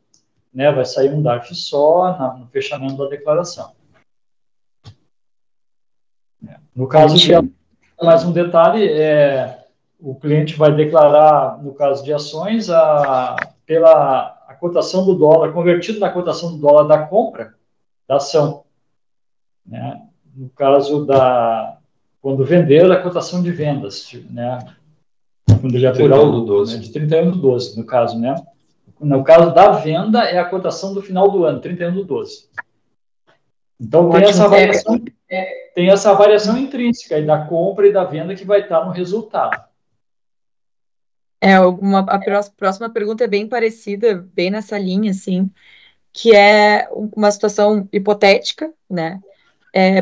[SPEAKER 2] né? Vai sair um DARF só no fechamento da declaração. No caso de mais um detalhe, o cliente vai declarar, no caso de ações, pela cotação do dólar, convertido na cotação do dólar da compra da ação. Né? No caso quando vender, a cotação de vendas, né? Quando ele apurar o lucro, né? De 31/12, no caso, né? No caso da venda, é a cotação do final do ano, 31/12. Então, tem essa variação intrínseca aí da compra e da venda que vai estar no resultado.
[SPEAKER 1] A próxima pergunta é bem parecida, bem nessa linha, assim, que é uma situação hipotética, né?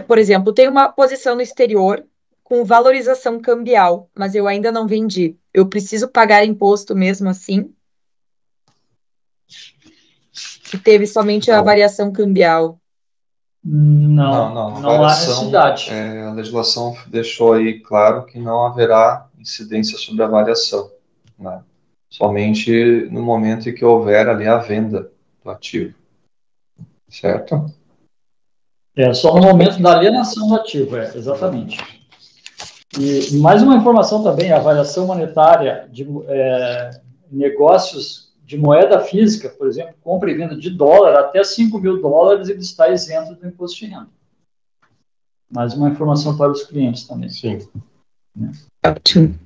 [SPEAKER 1] Por exemplo, tem uma posição no exterior com valorização cambial, mas eu ainda não vendi. Eu preciso pagar imposto mesmo assim? Se teve somente a variação cambial.
[SPEAKER 2] Não há necessidade.
[SPEAKER 3] A legislação deixou aí claro que não haverá incidência sobre a variação, né? Somente no momento em que houver ali a venda do ativo, certo?
[SPEAKER 2] Só no momento da alienação do ativo, exatamente. E mais uma informação também, a variação monetária de negócios de moeda física, por exemplo, compra e venda de dólar, até 5 mil dólares, ele está isento do imposto de renda. Mais uma informação para os clientes também.
[SPEAKER 3] Sim.
[SPEAKER 1] Ótimo.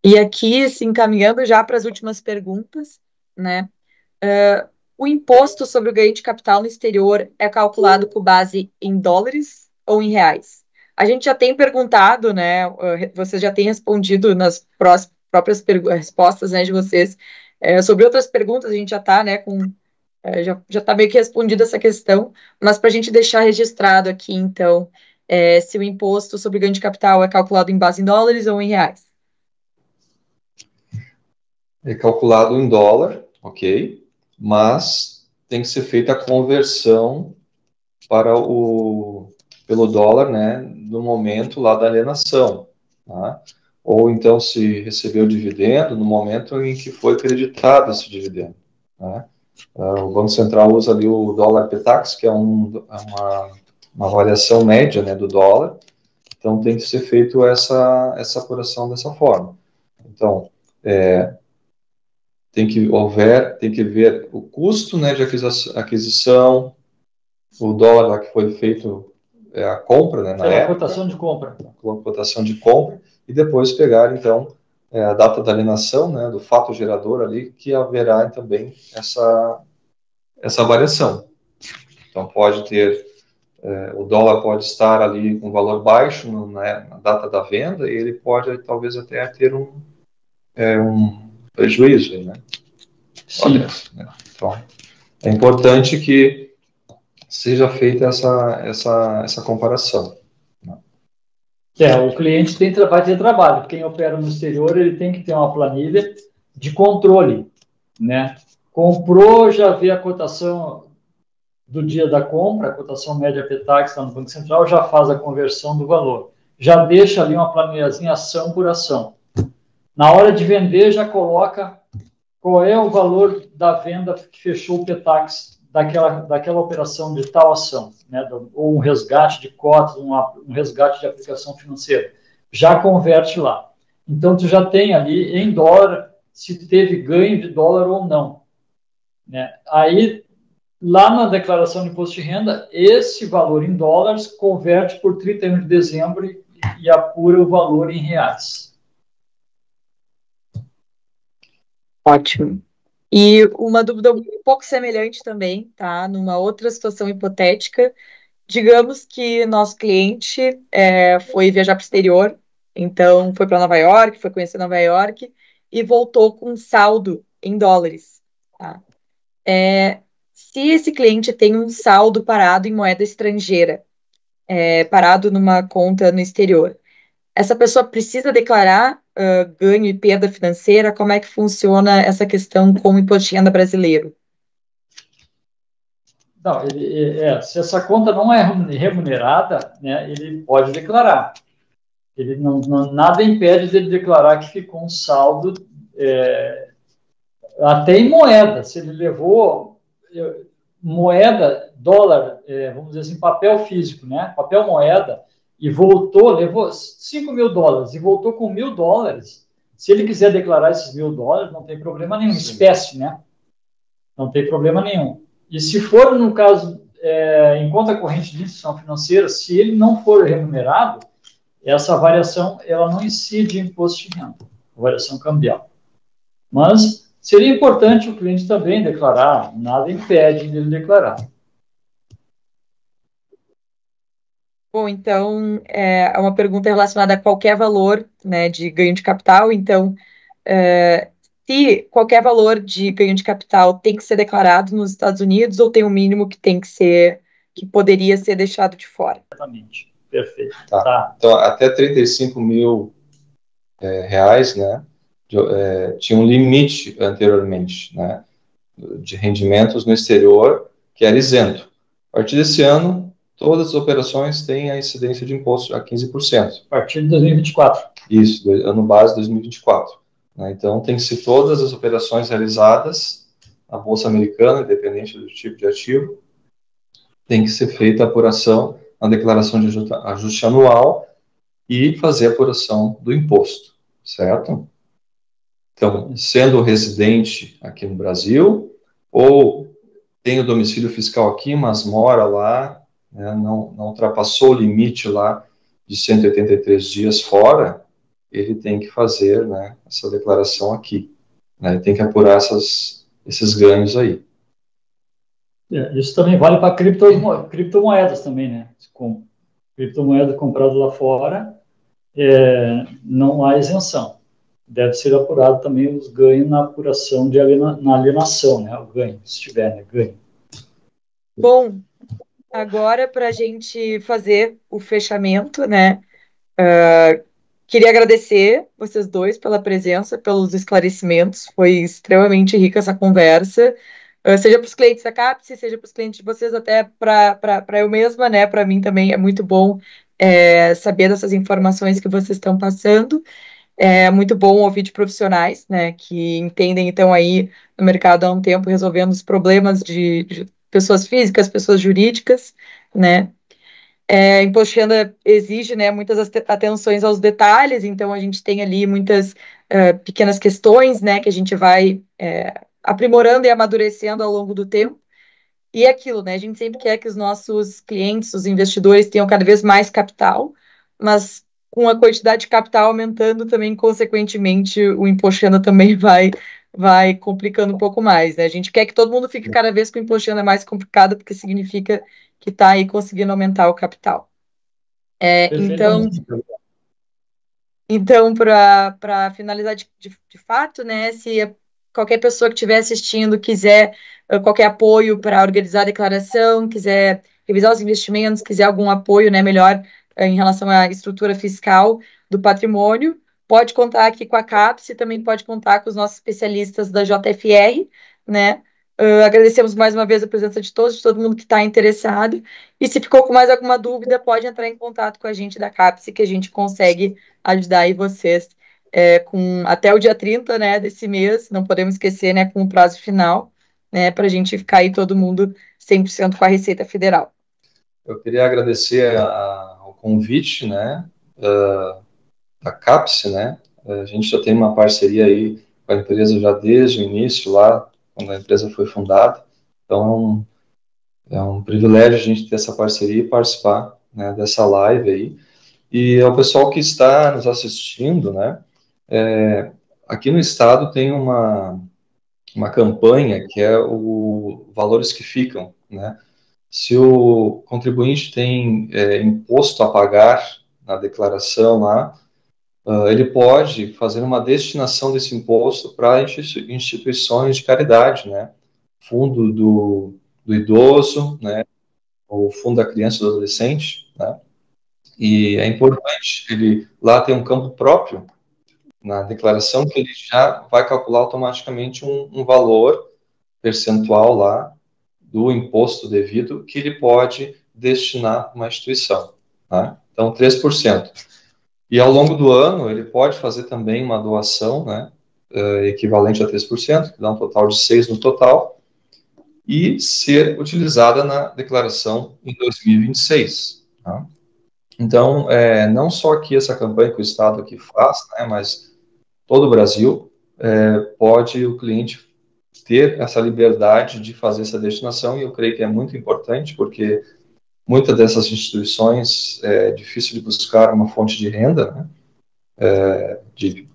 [SPEAKER 1] E aqui, se encaminhando já para as últimas perguntas, né? O imposto sobre o ganho de capital no exterior é calculado com base em dólares ou em reais? A gente já tem perguntado, né? Vocês já têm respondido nas próprias respostas, né, de vocês. Sobre outras perguntas, a gente já está, né, já está meio que respondida essa questão, mas para a gente deixar registrado aqui, então, se o imposto sobre o ganho de capital é calculado em base em dólares ou em reais?
[SPEAKER 3] É calculado em dólar, ok, mas tem que ser feita a conversão pelo dólar, né, no momento lá da alienação, tá? ou então se recebeu dividendo no momento em que foi creditado esse dividendo, né? O Banco Central usa ali o dólar Petax, que é uma variação média, né, do dólar, então tem que ser feito essa apuração dessa forma. Então, tem que ver o custo, né, de aquisição, o dólar lá que foi feito a compra, né, na época,
[SPEAKER 2] cotação de compra.
[SPEAKER 3] Com a cotação de compra, e depois pegar, então, a data da alienação, né, do fato gerador ali, que haverá também essa variação. Então, pode ter, o dólar pode estar ali com valor baixo na data da venda, e ele pode, talvez, até ter um prejuízo, né?
[SPEAKER 2] Sim.
[SPEAKER 3] Né? Então, é importante que seja feita essa comparação.
[SPEAKER 2] O cliente vai ter trabalho. Quem opera no exterior, ele tem que ter uma planilha de controle, né? Comprou, já vê a cotação do dia da compra, a cotação média Petax lá no Banco Central, já faz a conversão do valor. Já deixa ali uma planilhazinha ação por ação. Na hora de vender, já coloca qual é o valor da venda que fechou o Petax daquela operação de tal ação, né? Ou um resgate de cotas, um resgate de aplicação financeira. Já converte lá. Então, tu já tem ali em dólar se teve ganho de dólar ou não, né? Aí, lá na declaração de imposto de renda, esse valor em dólares converte por 31 de dezembro e apura o valor em reais.
[SPEAKER 1] Ótimo. E uma dúvida um pouco semelhante também, tá? Numa outra situação hipotética, digamos que nosso cliente foi viajar para o exterior, então foi para Nova York, foi conhecer Nova York e voltou com saldo em dólares, tá? Se esse cliente tem um saldo parado em moeda estrangeira, parado numa conta no exterior, essa pessoa precisa declarar ganho e perda financeira? Como é que funciona essa questão com o imposto de renda brasileiro?
[SPEAKER 2] Não, se essa conta não é remunerada, né, ele pode declarar. Ele nada impede dele declarar que ficou um saldo até em moeda. Se ele levou moeda, dólar, vamos dizer assim, papel físico, né, papel moeda, e levou 5 mil dólares e voltou com $1.000, se ele quiser declarar esses $1.000, não tem problema nenhum. Espécie, né? Não tem problema nenhum. E se for, no caso, em conta corrente de instituição financeira, se ele não for remunerado, essa variação ela não incide imposto de renda, variação cambial. Mas seria importante o cliente também declarar, nada impede dele declarar.
[SPEAKER 1] Bom, então, é uma pergunta relacionada a qualquer valor, né, de ganho de capital. Então, se qualquer valor de ganho de capital tem que ser declarado nos Estados Unidos ou tem um mínimo que tem que ser, que poderia ser deixado de fora?
[SPEAKER 2] Exatamente. Perfeito.
[SPEAKER 3] Tá. Então, até 35 mil reais, né, tinha um limite anteriormente, né, de rendimentos no exterior que era isento. A partir desse ano, todas as operações têm a incidência de imposto a 15%.
[SPEAKER 2] A partir de 2024.
[SPEAKER 3] Isso, ano base 2024. Né? Então, tem que ser todas as operações realizadas na Bolsa Americana, independente do tipo de ativo, tem que ser feita a apuração, a declaração de ajuste anual e fazer a apuração do imposto, certo? Então, sendo residente aqui no Brasil, ou tem o domicílio fiscal aqui, mas mora lá, né, não ultrapassou o limite lá de 183 dias fora, ele tem que fazer, né, essa declaração aqui. Né, tem que apurar esses ganhos aí.
[SPEAKER 2] Isso também vale para criptomoedas também, né? Com criptomoeda comprada lá fora, não há isenção. Deve ser apurado também os ganhos na apuração na alienação, né? O ganho, se tiver, né? Ganho.
[SPEAKER 1] Bom, agora para a gente fazer o fechamento, né? Queria agradecer vocês dois pela presença, pelos esclarecimentos. Foi extremamente rica essa conversa. Seja para os clientes da CAPSE, seja para os clientes de vocês, até para eu mesma, né? Para mim também é muito bom saber dessas informações que vocês estão passando. É muito bom ouvir de profissionais, né, que entendem, então, aí no mercado há um tempo, resolvendo os problemas de pessoas físicas, pessoas jurídicas, né. Imposto de renda exige, né, muitas atenções aos detalhes, então a gente tem ali muitas pequenas questões, né, que a gente vai aprimorando e amadurecendo ao longo do tempo. E é aquilo, né? A gente sempre quer que os nossos clientes, os investidores, tenham cada vez mais capital, mas com a quantidade de capital aumentando também, consequentemente, o imposto de renda também vai complicando um pouco mais, né? A gente quer que todo mundo fique cada vez com o imposto de renda mais complicado, porque significa que está aí conseguindo aumentar o capital. Então,
[SPEAKER 2] Perfeitamente.
[SPEAKER 1] para finalizar de fato, né, se qualquer pessoa que estiver assistindo quiser qualquer apoio para organizar a declaração, quiser revisar os investimentos, quiser algum apoio, né, melhor em relação à estrutura fiscal do patrimônio, pode contar aqui com a CAPES e também pode contar com os nossos especialistas da JFR, né? Agradecemos mais uma vez a presença de todos, de todo mundo que está interessado. E se ficou com mais alguma dúvida, pode entrar em contato com a gente da CAPES, que a gente consegue ajudar aí vocês com até o dia 30, né, desse mês, não podemos esquecer, né, com o prazo final, né, para a gente ficar aí todo mundo 100% com a Receita Federal.
[SPEAKER 3] Eu queria agradecer ao convite, né, da CAPES, né, a gente já tem uma parceria aí com a empresa já desde o início, lá, quando a empresa foi fundada, então é um privilégio a gente ter essa parceria e participar, né, dessa live aí. E ao pessoal que está nos assistindo, né, aqui no estado tem uma campanha que é o Valores que Ficam, né? Se o contribuinte tem imposto a pagar na declaração lá, ele pode fazer uma destinação desse imposto para instituições de caridade, né? Fundo do idoso, né? O fundo da criança e do adolescente, né? E é importante, ele lá tem um campo próprio na declaração que ele já vai calcular automaticamente um valor percentual lá do imposto devido que ele pode destinar para uma instituição. Tá? Então, 3%. E ao longo do ano, ele pode fazer também uma doação, né, equivalente a 3%, que dá um total de 6% no total, e ser utilizada na declaração em 2026. Tá? Então, não só aqui essa campanha que o Estado aqui faz, né, mas todo o Brasil pode o cliente ter essa liberdade de fazer essa destinação, e eu creio que é muito importante, porque muitas dessas instituições é difícil de buscar uma fonte de renda, né, de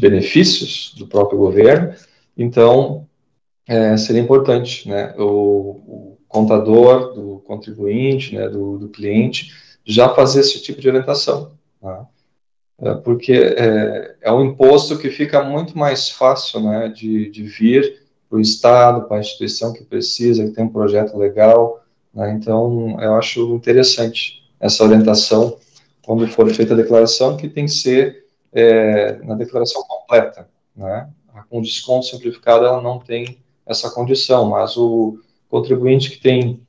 [SPEAKER 3] benefícios do próprio governo, então seria importante, né, o contador, do contribuinte, né, do cliente, já fazer esse tipo de orientação, tá? Porque é um imposto que fica muito mais fácil, né, de vir para o Estado, para a instituição que precisa, que tem um projeto legal, né, então eu acho interessante essa orientação quando for feita a declaração, que tem que ser na declaração completa, né, com desconto simplificado ela não tem essa condição, mas o contribuinte que tem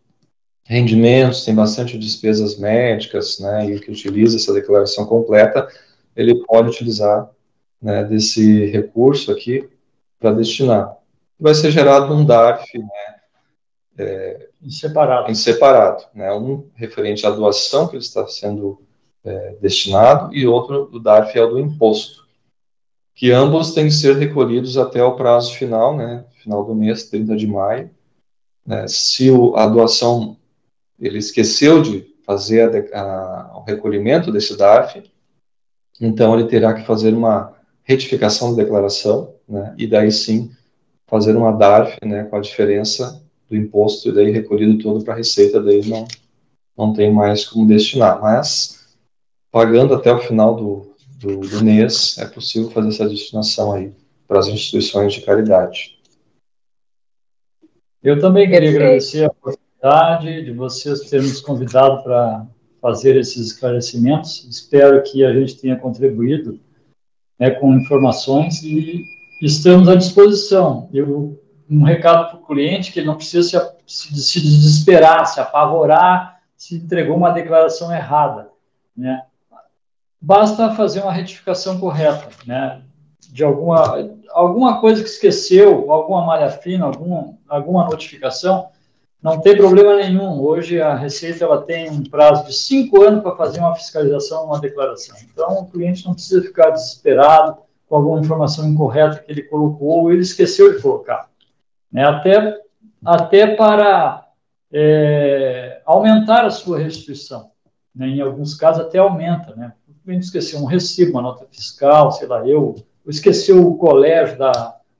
[SPEAKER 3] rendimentos, tem bastante despesas médicas, né, e que utiliza essa declaração completa, ele pode utilizar, né, desse recurso aqui para destinar. Vai ser gerado um DARF, né, em separado, né, um referente à doação que ele está sendo destinado e outro, o DARF é o do imposto, que ambos têm que ser recolhidos até o prazo final, né, final do mês, 30 de maio. Né, se a doação, ele esqueceu de fazer o recolhimento desse DARF, então ele terá que fazer uma retificação da declaração, né, e daí sim fazer uma DARF, né, com a diferença do imposto e daí recolhido todo para a Receita, daí não tem mais como destinar, mas pagando até o final do mês é possível fazer essa destinação aí para as instituições de caridade.
[SPEAKER 2] Eu também queria agradecer a oportunidade de vocês terem nos convidado para fazer esses esclarecimentos. Espero que a gente tenha contribuído, né, com informações e estamos à disposição. Um recado para o cliente que ele não precisa se desesperar, se apavorar, se entregou uma declaração errada, né? basta fazer uma retificação correta, né? De alguma coisa que esqueceu, alguma malha fina, alguma notificação, não tem problema nenhum. Hoje a Receita ela tem um prazo de 5 anos para fazer uma fiscalização, uma declaração. Então o cliente não precisa ficar desesperado com alguma informação incorreta que ele colocou ou ele esqueceu de colocar, né? Até para aumentar a sua restituição, né? Em alguns casos até aumenta, né? O cliente esqueceu um recibo, uma nota fiscal, sei lá, eu esqueceu o colégio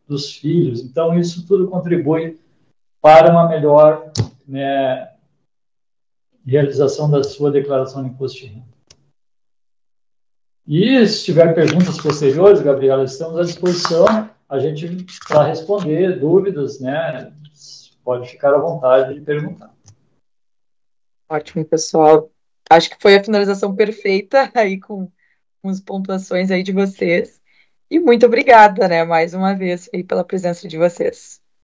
[SPEAKER 2] dos filhos. Então isso tudo contribui para uma melhor, né, realização da sua declaração de imposto de renda. E se tiver perguntas posteriores, Gabriela, estamos à disposição, a gente para responder dúvidas, né? Pode ficar à vontade de perguntar.
[SPEAKER 1] Ótimo, pessoal. Acho que foi a finalização perfeita aí com as pontuações aí de vocês. E muito obrigada, né, mais uma vez aí pela presença de vocês.